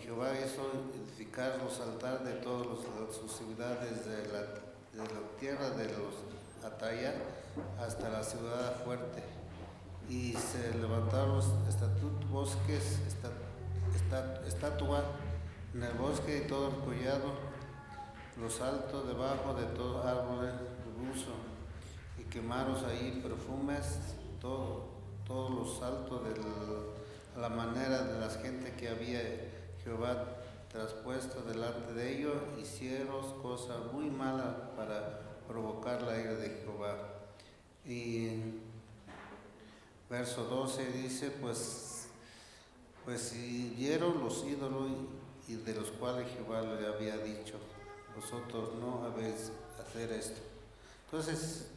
Speaker 16: Jehová, hizo edificar los altares de todas sus ciudades de la tierra de los Ataya hasta la ciudad fuerte, y se levantaron bosques, estatua en el bosque y todo el collado, los altos debajo de todo árbol rugoso, quemaros ahí perfumes, todos los altos a la manera de la gente que había Jehová traspuesto delante de ellos, hicieron cosas muy malas para provocar la ira de Jehová. Y verso 12 dice, pues siguieron los ídolos y de los cuales Jehová le había dicho, vosotros no habéis hacer esto. Entonces,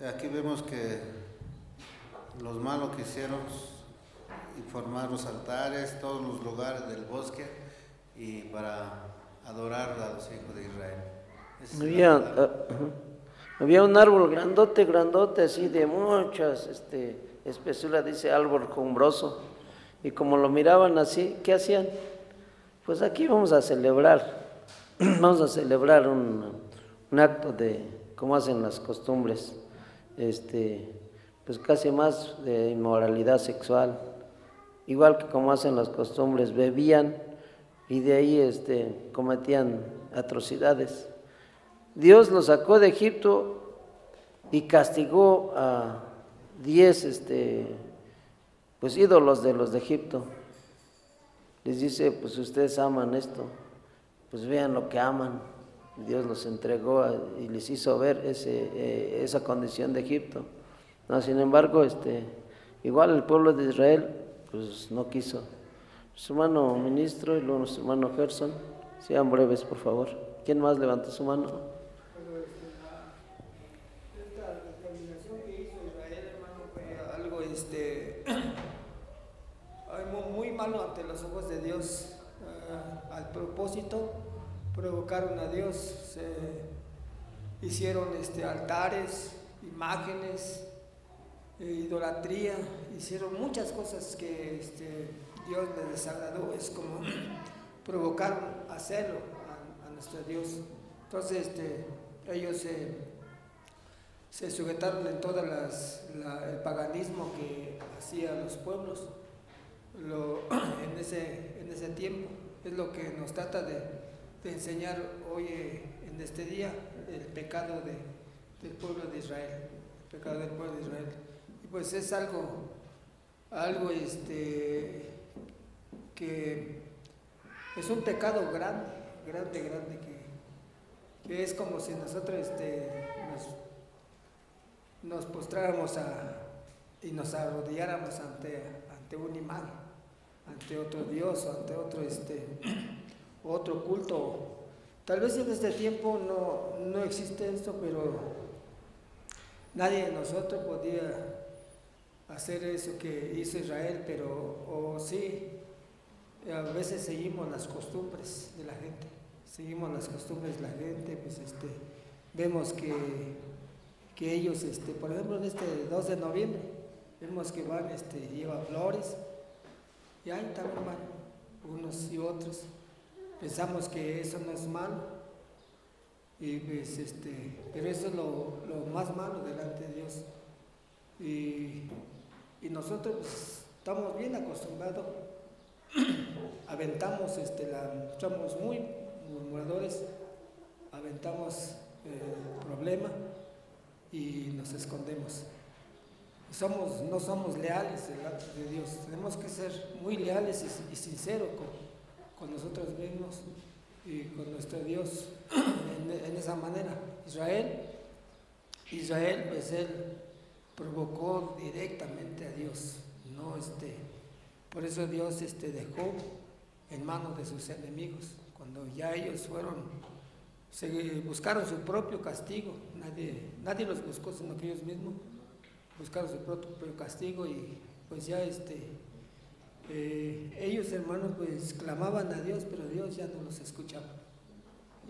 Speaker 16: aquí vemos que los malos que hicieron formar los altares, todos los lugares del bosque y para adorar a los hijos de Israel.
Speaker 1: Había un árbol grandote, así de muchas espesura, dice árbol cumbroso, y como lo miraban así, ¿qué hacían? Pues aquí vamos a celebrar un acto de, como hacen las costumbres, pues casi más de inmoralidad sexual, igual que como hacen las costumbres, bebían y de ahí cometían atrocidades. Dios los sacó de Egipto y castigó a 10 pues ídolos de los de Egipto. Les dice, pues ustedes aman esto, pues vean lo que aman. Dios los entregó y les hizo ver esa condición de Egipto. No, sin embargo, igual el pueblo de Israel pues no quiso. Su hermano ministro y luego su hermano Gerson, sean breves por favor. ¿Quién más levanta su mano?
Speaker 15: Esta determinación que hizo Israel, hermano, fue algo muy malo ante los ojos de Dios. Al propósito provocaron a Dios, se hicieron altares, imágenes, idolatría, hicieron muchas cosas que Dios les desagradó. Es como provocaron hacerlo a nuestro Dios. Entonces ellos se sujetaron en todo el paganismo que hacían los pueblos en ese tiempo. Es lo que nos trata de enseñar hoy en este día, el pecado del pueblo de Israel, el pecado del pueblo de Israel. Y pues es algo que es un pecado grande, que es como si nosotros nos postráramos y nos arrodilláramos ante una imagen, ante otro Dios, ante otro culto. Tal vez en este tiempo no existe esto, pero nadie de nosotros podía hacer eso que hizo Israel, pero sí, a veces seguimos las costumbres de la gente, pues vemos que ellos, por ejemplo, en este 2 de noviembre, vemos que van, llevan flores, y ahí están, hermano, unos y otros. Pensamos que eso no es malo, y pues, pero eso es lo más malo delante de Dios. Y nosotros pues, estamos bien acostumbrados, aventamos, somos muy murmuradores, aventamos el problema y nos escondemos. No somos leales delante de Dios. Tenemos que ser muy leales y sinceros con nosotros mismos y con nuestro Dios en esa manera. Israel, pues él provocó directamente a Dios, ¿no? Por eso Dios dejó en manos de sus enemigos. Cuando ya ellos buscaron su propio castigo, nadie los buscó, sino que ellos mismos buscaron su propio castigo, y pues ya ellos, hermanos, pues clamaban a Dios, pero Dios ya no los escuchaba.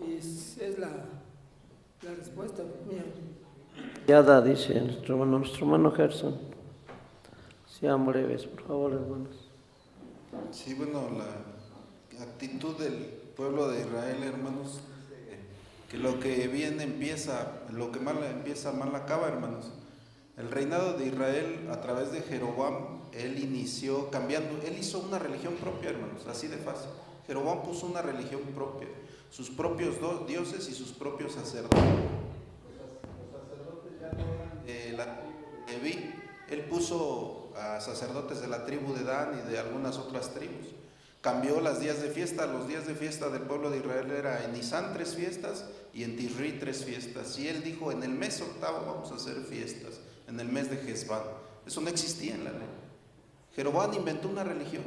Speaker 15: Y es la respuesta mía.
Speaker 1: Ya dice nuestro hermano Gerson. Sean breves, por favor, hermanos.
Speaker 12: Sí, bueno, la actitud del pueblo de Israel, hermanos, que lo que mal empieza, mal acaba, hermanos. El reinado de Israel a través de Jeroboam, él inició cambiando, él hizo una religión propia, hermanos, así de fácil. Jeroboam puso una religión propia, sus propios dioses y sus propios sacerdotes. Los sacerdotes ya no eran de la Leví, él puso a sacerdotes de la tribu de Dan y de algunas otras tribus. Cambió los días de fiesta del pueblo de Israel era en Nisan 3 fiestas y en Tisri 3 fiestas. Y él dijo, en el mes octavo vamos a hacer fiestas, en el mes de Hesbán. Eso no existía en la ley. Jeroboam inventó una religión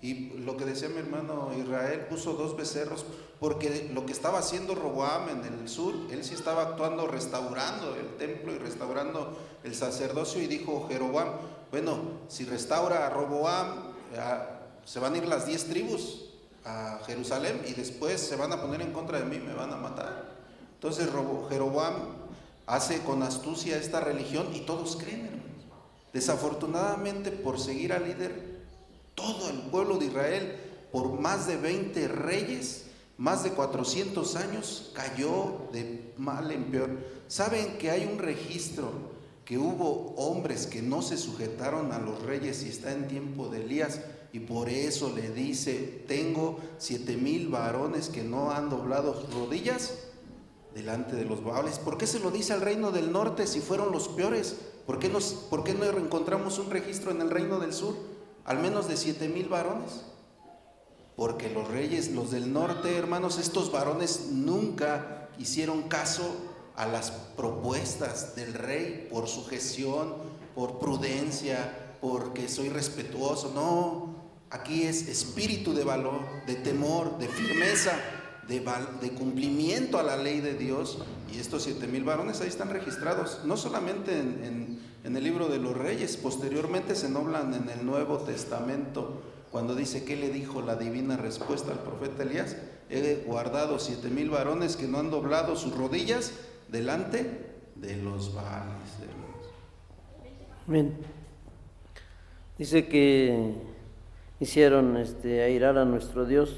Speaker 12: y lo que decía mi hermano Israel, puso 2 becerros, porque lo que estaba haciendo Roboam en el sur, él sí estaba actuando, restaurando el templo y restaurando el sacerdocio, y dijo Jeroboam, bueno, si restaura a Roboam, se van a ir las 10 tribus a Jerusalén y después se van a poner en contra de mí, me van a matar. Entonces Jeroboam hace con astucia esta religión y todos creen, hermanos. Desafortunadamente, por seguir al líder, todo el pueblo de Israel, por más de 20 reyes, más de 400 años, cayó de mal en peor. ¿Saben que hay un registro que hubo hombres que no se sujetaron a los reyes y está en tiempo de Elías? Y por eso le dice, tengo 7,000 varones que no han doblado sus rodillas delante de los Baales. ¿Por qué se lo dice al reino del norte si fueron los peores? ¿Por qué no encontramos un registro en el reino del sur? Al menos de 7,000 varones. Porque los reyes, los del norte, hermanos, estos varones nunca hicieron caso a las propuestas del rey por sujeción, por prudencia, porque soy respetuoso. No, aquí es espíritu de valor, de temor, de firmeza, de cumplimiento a la ley de Dios. Y estos 7,000 varones ahí están registrados, no solamente en el libro de los reyes, posteriormente se nombran en el Nuevo Testamento, cuando dice, ¿qué le dijo la divina respuesta al profeta Elías? He guardado 7,000 varones que no han doblado sus rodillas delante de los Baales.
Speaker 1: Amén. Dice que hicieron airar a nuestro Dios,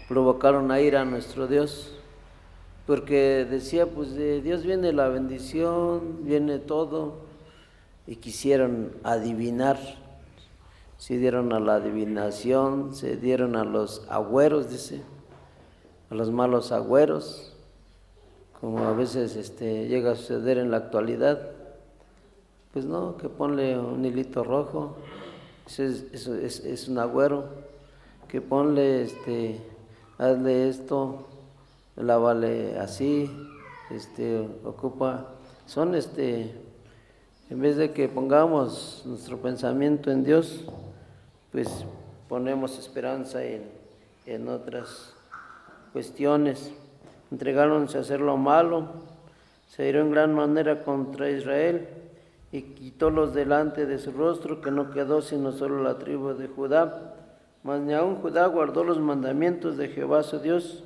Speaker 1: provocaron a ira a nuestro Dios, porque decía, pues de Dios viene la bendición, viene todo, y quisieron adivinar, se dieron a la adivinación, se dieron a los agüeros, dice, a los malos agüeros, como a veces llega a suceder en la actualidad. Pues no, que ponle un hilito rojo, eso es un agüero, que ponle, hazle esto, lávale así, ocupa, son en vez de que pongamos nuestro pensamiento en Dios, pues ponemos esperanza en otras cuestiones. Entregáronse a hacer lo malo, se hirió en gran manera contra Israel y quitólos delante de su rostro, que no quedó sino solo la tribu de Judá. Mas ni aun Judá guardó los mandamientos de Jehová su Dios.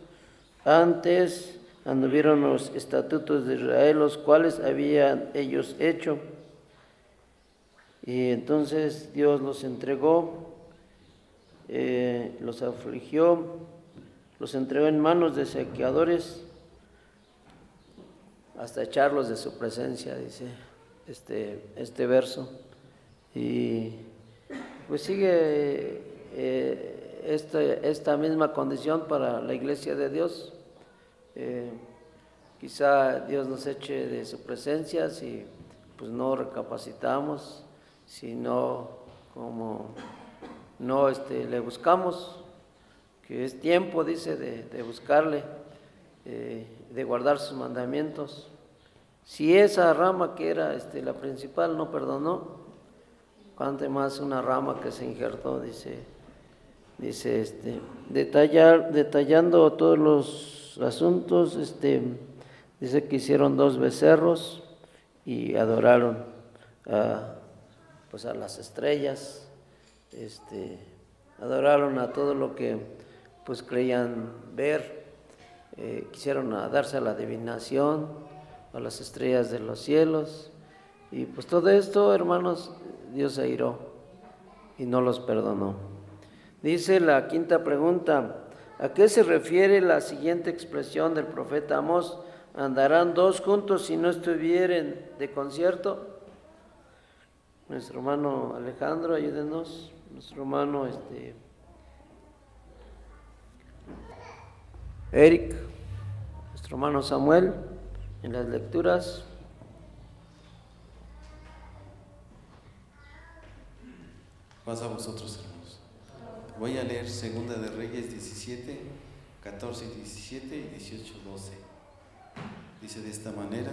Speaker 1: Antes anduvieron los estatutos de Israel, los cuales habían ellos hecho. Y entonces Dios los entregó, los afligió, los entregó en manos de saqueadores, hasta echarlos de su presencia, dice este verso. Y pues sigue esta misma condición para la iglesia de Dios. Quizá Dios nos eche de su presencia si pues no recapacitamos, si no, como no le buscamos, que es tiempo, dice, de buscarle, de guardar sus mandamientos. Si esa rama que era la principal no perdonó, cuánto más una rama que se injertó, dice detallando todos los asuntos, dice que hicieron 2 becerros y adoraron a las estrellas, adoraron a todo lo que pues creían ver, quisieron darse a la adivinación, a las estrellas de los cielos, y pues todo esto, hermanos, Dios se airó y no los perdonó. Dice la quinta pregunta, ¿a qué se refiere la siguiente expresión del profeta Amós? ¿Andarán 2 juntos si no estuvieren de concierto? Nuestro hermano Alejandro, ayúdenos. Nuestro hermano Eric, nuestro hermano Samuel, en las lecturas.
Speaker 17: Paz a vosotros, hermanos. Voy a leer Segunda de Reyes 17, 14 y 17 y 18, 12. Dice de esta manera: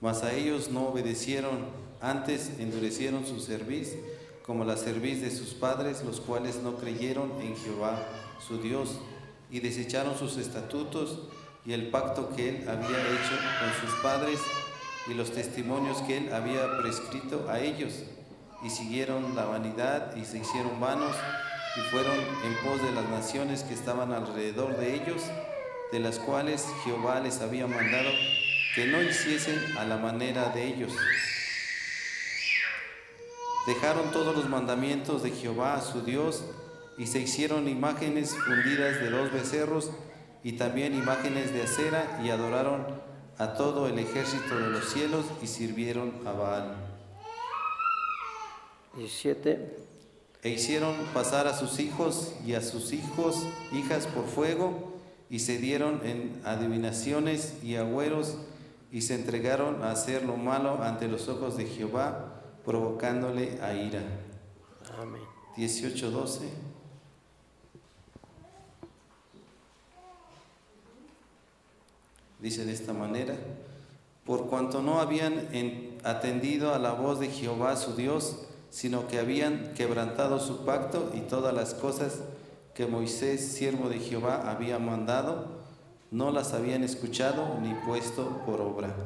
Speaker 17: mas a ellos no obedecieron, antes endurecieron su cerviz, como la cerviz de sus padres, los cuales no creyeron en Jehová su Dios, y desecharon sus estatutos y el pacto que él había hecho con sus padres, y los testimonios que él había prescrito a ellos, y siguieron la vanidad, y se hicieron vanos, y fueron en pos de las naciones que estaban alrededor de ellos, de las cuales Jehová les había mandado que no hiciesen a la manera de ellos. Dejaron todos los mandamientos de Jehová su Dios, y se hicieron imágenes fundidas de 2 becerros, y también imágenes de acera, y adoraron a todo el ejército de los cielos, y sirvieron a Baal.
Speaker 1: 17.
Speaker 17: E hicieron pasar a sus hijos y a sus hijas por fuego, y se dieron en adivinaciones y agüeros, y se entregaron a hacer lo malo ante los ojos de Jehová, provocándole a ira.
Speaker 1: Amén.
Speaker 17: 18, 12. Dice de esta manera: por cuanto no habían atendido a la voz de Jehová su Dios, sino que habían quebrantado su pacto y todas las cosas que Moisés, siervo de Jehová, había mandado, no las habían escuchado ni puesto por obra.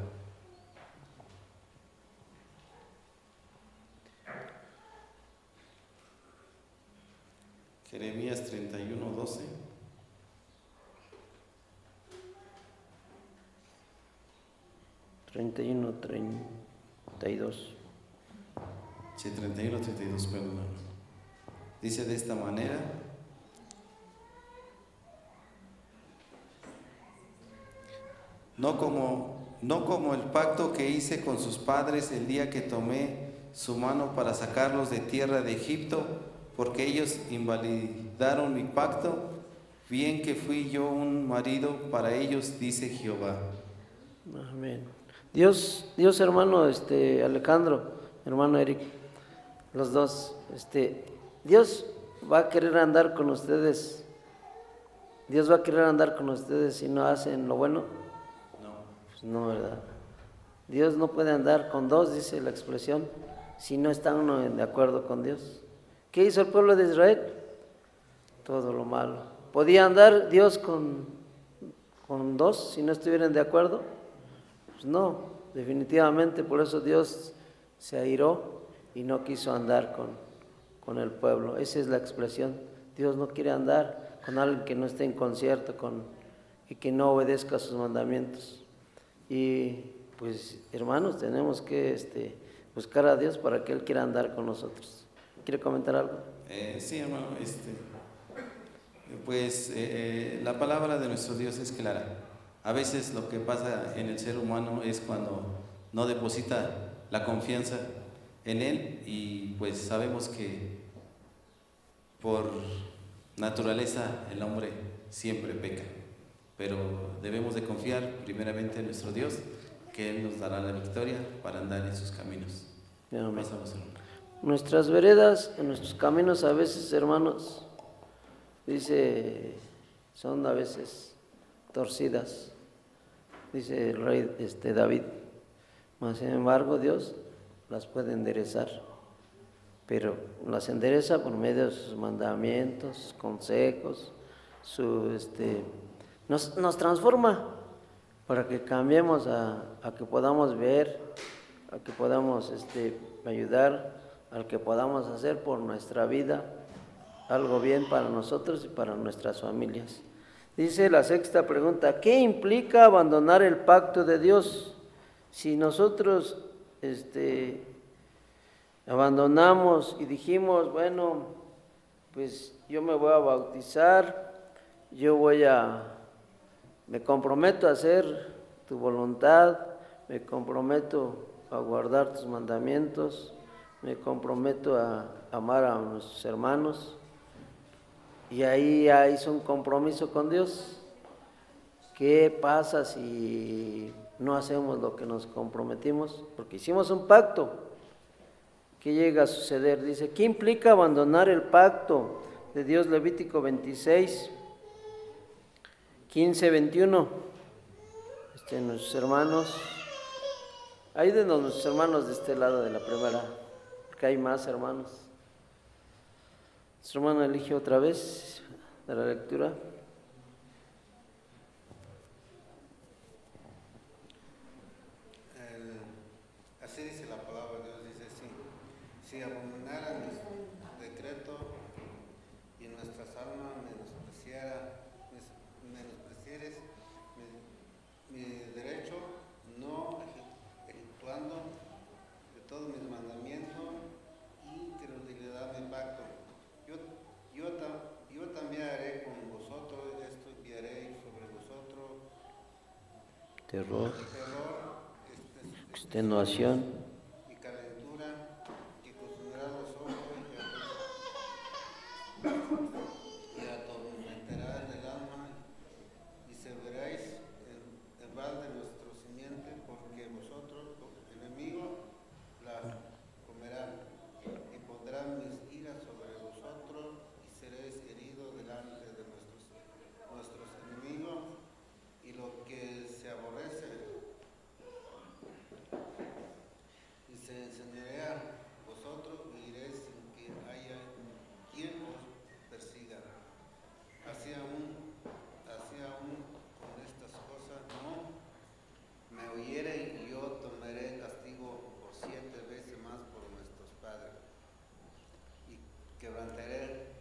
Speaker 17: Jeremías 31, 12.
Speaker 1: Sí,
Speaker 17: 31, 32, perdón. Dice de esta manera: no como el pacto que hice con sus padres el día que tomé su mano para sacarlos de tierra de Egipto, porque ellos invalidaron mi pacto, bien que fui yo un marido para ellos, dice Jehová.
Speaker 1: Amén. Dios hermano Alejandro, hermano Eric, los dos, Dios va a querer andar con ustedes. Dios va a querer andar con ustedes si no hacen lo bueno. Pues no, ¿verdad? Dios no puede andar con dos, dice la expresión, si no está uno de acuerdo con Dios. ¿Qué hizo el pueblo de Israel? Todo lo malo. ¿Podía andar Dios con dos si no estuvieran de acuerdo? Pues no, definitivamente. Por eso Dios se airó y no quiso andar con el pueblo. Esa es la expresión. Dios no quiere andar con alguien que no esté en concierto y que no obedezca a sus mandamientos. Y pues hermanos, tenemos que buscar a Dios para que Él quiera andar con nosotros. ¿Quiere comentar algo?
Speaker 17: Sí, hermano, la palabra de nuestro Dios es clara. A veces lo que pasa en el ser humano es cuando no deposita la confianza en Él, y pues sabemos que por naturaleza el hombre siempre peca, pero debemos de confiar primeramente en nuestro Dios, que Él nos dará la victoria para andar en sus caminos. Pasamos, hermano.
Speaker 1: Nuestras veredas, en nuestros caminos a veces, hermanos, dice, son a veces torcidas, dice el rey David, mas sin embargo Dios las puede enderezar, pero las endereza por medio de sus mandamientos, sus consejos, nos transforma para que cambiemos a que podamos ver, a que podamos ayudar, al que podamos hacer por nuestra vida algo bien para nosotros y para nuestras familias. Dice la sexta pregunta: ¿qué implica abandonar el pacto de Dios? Si nosotros abandonamos y dijimos, bueno, pues yo me voy a bautizar, me comprometo a hacer tu voluntad, me comprometo a guardar tus mandamientos, me comprometo a amar a nuestros hermanos, y ahí hizo un compromiso con Dios. ¿Qué pasa si no hacemos lo que nos comprometimos, porque hicimos un pacto. ¿Qué llega a suceder? Dice, ¿qué implica abandonar el pacto de Dios? Levítico 26, 15, 21. Nuestros hermanos, ayúdenos nuestros hermanos de este lado de la primera, porque hay más hermanos. Nuestro hermano elige otra vez de la lectura.
Speaker 16: Así dice la palabra de Dios, dice así: si abominaran mi decreto y nuestras almas menospreciares mi derecho, no ejecutando de todos mis mandamientos y que retirará mi pacto, yo también haré con vosotros esto, enviaré sobre vosotros
Speaker 1: terror, extenuación
Speaker 16: y calentura que consumirá los ojos y atormentará el alma, y se veréis en balde nuestro simiente, porque vosotros, enemigos, la comerán, y pondrán mis iras sobre vosotros, y seréis heridos delante de nuestros enemigos, y lo que se aborrece y se enseñorea vosotros, y iréis sin que haya quien os persiga. Así aún con estas cosas no me oyere, y yo tomaré castigo por 7 veces más por nuestros padres, y quebrantaré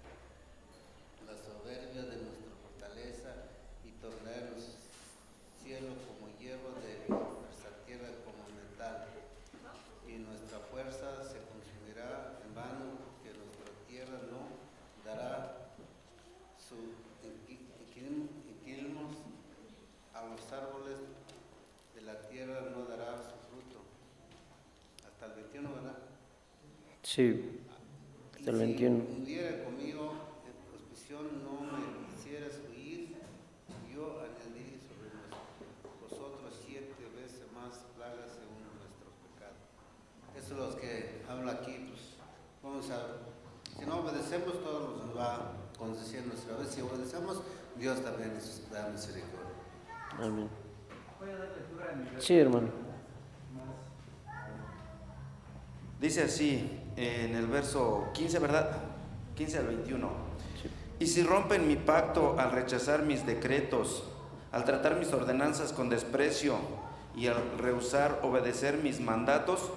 Speaker 16: la soberbia de nuestra fortaleza, y tornaré los cielos como hierro de nuestra tierra como metal, y nuestra fuerza se consumirá en vano, porque nuestra tierra no dará su inquilinos, a los árboles de la tierra no dará su fruto. Hasta el 21, ¿verdad?
Speaker 1: Sí, hasta el 21.
Speaker 16: Si hundiera conmigo en prospección, no me hicieras huir, yo añadiré sobre vosotros 7 veces más plagas según nuestros pecados. Eso es lo que habla aquí, pues vamos a ver. Si no obedecemos, todo nos va a conceder nuestra vez. Si obedecemos, Dios también nos da misericordia.
Speaker 1: Amén. Sí, hermano.
Speaker 17: Dice así en el verso 15, ¿verdad? 15 al 21. Sí. Y si rompen mi pacto al rechazar mis decretos, al tratar mis ordenanzas con desprecio y al rehusar obedecer mis mandatos,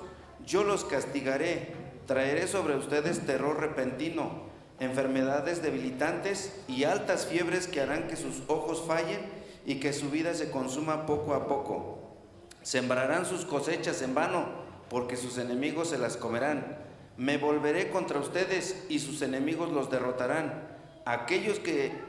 Speaker 17: yo los castigaré, traeré sobre ustedes terror repentino, enfermedades debilitantes y altas fiebres que harán que sus ojos fallen y que su vida se consuma poco a poco. Sembrarán sus cosechas en vano, porque sus enemigos se las comerán. Me volveré contra ustedes y sus enemigos los derrotarán. Aquellos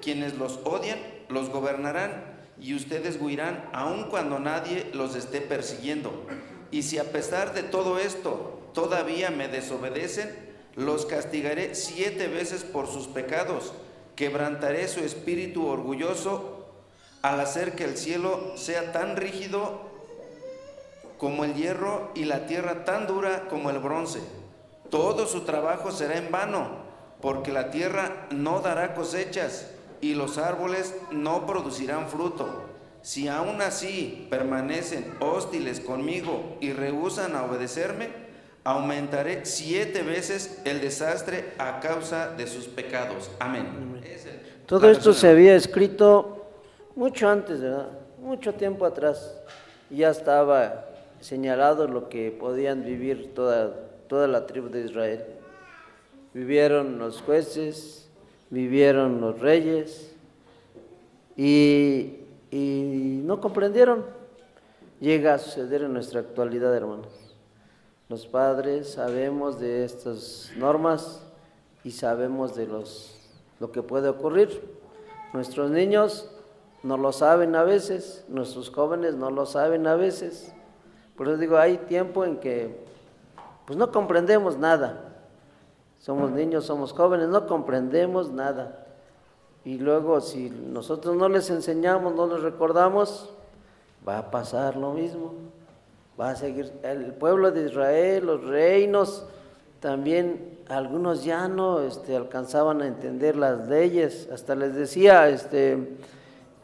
Speaker 17: quienes los odian los gobernarán, y ustedes huirán aun cuando nadie los esté persiguiendo. Y si a pesar de todo esto todavía me desobedecen, los castigaré 7 veces por sus pecados. Quebrantaré su espíritu orgulloso al hacer que el cielo sea tan rígido como el hierro y la tierra tan dura como el bronce. Todo su trabajo será en vano, porque la tierra no dará cosechas y los árboles no producirán fruto. Si aún así permanecen hostiles conmigo y rehúsan a obedecerme, aumentaré 7 veces el desastre a causa de sus pecados. Amén.
Speaker 1: Todo esto se había escrito mucho antes, ¿verdad? Mucho tiempo atrás. Ya estaba señalado lo que podían vivir toda la tribu de Israel. Vivieron los jueces, vivieron los reyes y no comprendieron. Llega a suceder en nuestra actualidad, hermanos. Los padres sabemos de estas normas y sabemos de lo que puede ocurrir. Nuestros niños no lo saben a veces, nuestros jóvenes no lo saben a veces. Por eso digo, hay tiempo en que pues no comprendemos nada. Somos niños, somos jóvenes, no comprendemos nada. Y luego si nosotros no les enseñamos, no les recordamos, va a pasar lo mismo. Va a seguir el pueblo de Israel, los reinos, también algunos ya no alcanzaban a entender las leyes. Hasta les decía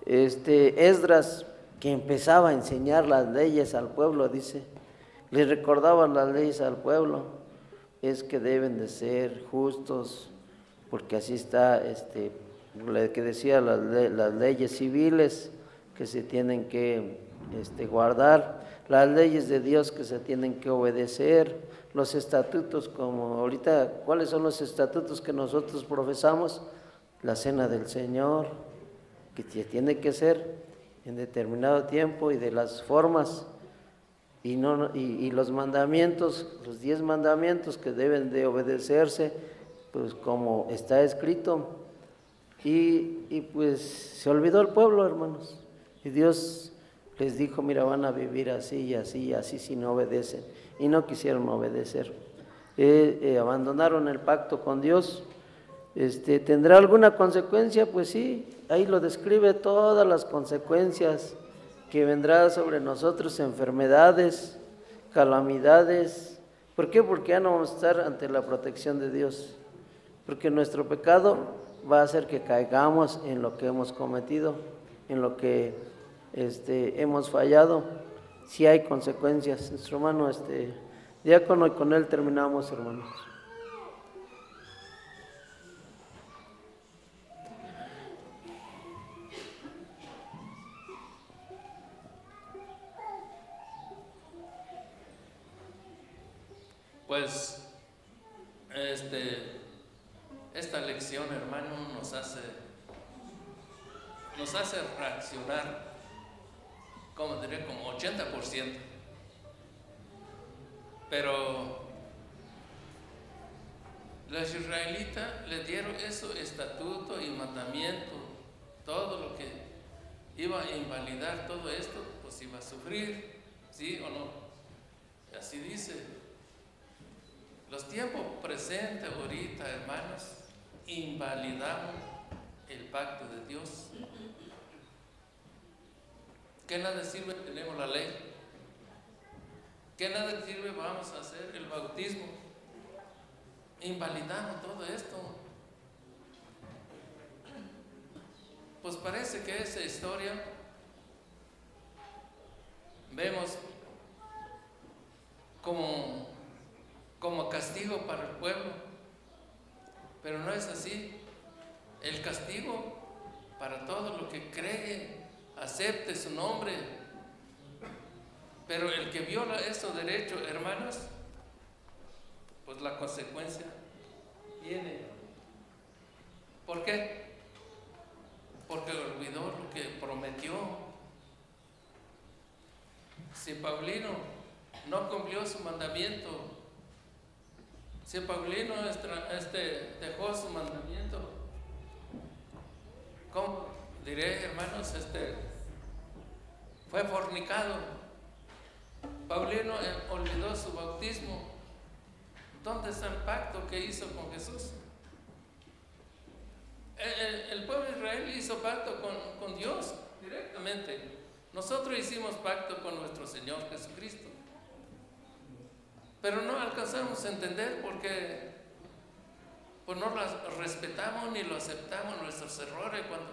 Speaker 1: Esdras, que empezaba a enseñar las leyes al pueblo, dice, les recordaba las leyes al pueblo, es que deben de ser justos, porque así está, que decía las leyes civiles que se tienen que guardar, las leyes de Dios que se tienen que obedecer, los estatutos, como ahorita, ¿cuáles son los estatutos que nosotros profesamos? La cena del Señor, que tiene que ser en determinado tiempo y de las formas, y los mandamientos, los 10 mandamientos que deben de obedecerse, pues como está escrito, y pues se olvidó el pueblo, hermanos, y Dios les dijo, mira, van a vivir así y así y así si no obedecen, y no quisieron obedecer, abandonaron el pacto con Dios. ¿Tendrá alguna consecuencia? Pues sí, ahí lo describe todas las consecuencias que vendrá sobre nosotros, enfermedades, calamidades. ¿Por qué? Porque ya no vamos a estar ante la protección de Dios, porque nuestro pecado va a hacer que caigamos en lo que hemos cometido, en lo que hemos fallado. Si hay consecuencias. Nuestro hermano diácono, y con él terminamos, hermanos.
Speaker 11: Pues esta lección, hermano, nos hace reaccionar, como diré, como 80%. Pero los israelitas le dieron eso, estatuto y mandamiento, todo lo que iba a invalidar todo esto, pues iba a sufrir, ¿sí o no? Así dice. Los tiempos presentes ahorita, hermanos, invalidamos el pacto de Dios. ¿Qué nada sirve? Tenemos la ley. ¿Qué nada sirve? Vamos a hacer el bautismo. Invalidamos todo esto. Pues parece que esa historia vemos como castigo para el pueblo, pero no es así. El castigo para todo lo que cree, acepte su nombre, pero el que viola estos derechos, hermanos, pues la consecuencia viene. ¿Por qué? Porque olvidó lo que prometió. Si Paulino no cumplió su mandamiento, si Paulino dejó su mandamiento, ¿cómo diré, hermanos? Fue fornicado. Paulino olvidó su bautismo. ¿Dónde está el pacto que hizo con Jesús? El pueblo de Israel hizo pacto con Dios directamente. Nosotros hicimos pacto con nuestro Señor Jesucristo. Pero no alcanzamos a entender porque pues no las respetamos ni lo aceptamos nuestros errores cuando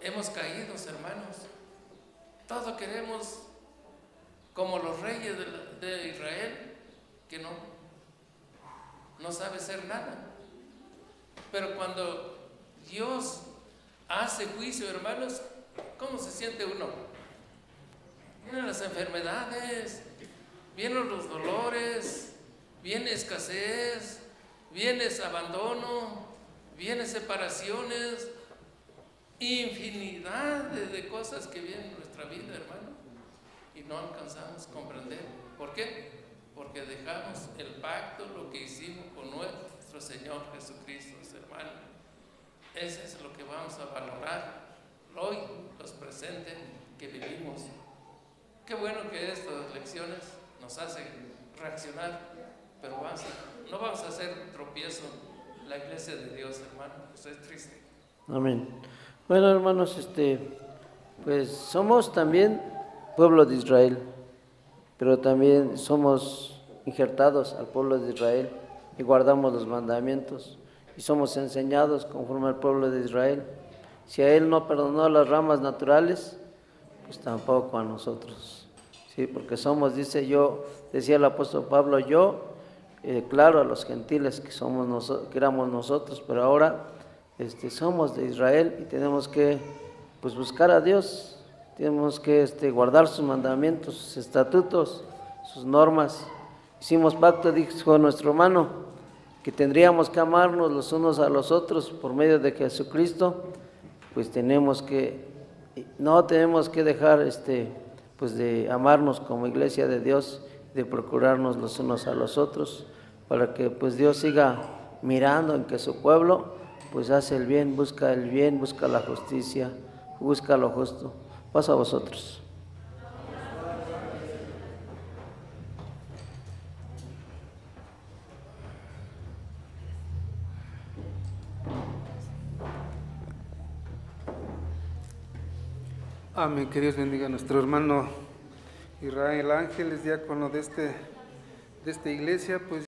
Speaker 11: hemos caído, hermanos. Todo queremos como los reyes de Israel, que no sabe hacer nada. Pero cuando Dios hace juicio, hermanos, ¿cómo se siente uno? Vienen las enfermedades, vienen los dolores, viene escasez, viene abandono, viene separaciones, infinidad de cosas que vienen en nuestra vida, hermano, y no alcanzamos a comprender. ¿Por qué? Porque dejamos el pacto, lo que hicimos con nuestro Señor Jesucristo, hermano. Eso es lo que vamos a valorar hoy, los presentes que vivimos. Qué bueno que estas lecciones nos hacen reaccionar, pero no vamos a hacer tropiezo la iglesia de Dios, hermano. Eso es triste.
Speaker 1: Amén. Bueno, hermanos, pues somos también pueblo de Israel, pero también somos injertados al pueblo de Israel y guardamos los mandamientos y somos enseñados conforme al pueblo de Israel. Si a él no perdonó las ramas naturales, pues tampoco a nosotros, ¿sí? Porque somos, decía el apóstol Pablo, claro, a los gentiles que éramos nosotros, pero ahora somos de Israel y tenemos que pues buscar a Dios, tenemos que guardar sus mandamientos, sus estatutos, sus normas. Hicimos pacto, dijo nuestro hermano, que tendríamos que amarnos los unos a los otros por medio de Jesucristo, pues no tenemos que dejar pues de amarnos como iglesia de Dios, de procurarnos los unos a los otros, para que pues Dios siga mirando en que su pueblo pues hace el bien, busca la justicia, busca lo justo. Paso a vosotros.
Speaker 18: Amén. Que Dios bendiga a nuestro hermano Israel Ángeles, diácono de esta iglesia, pues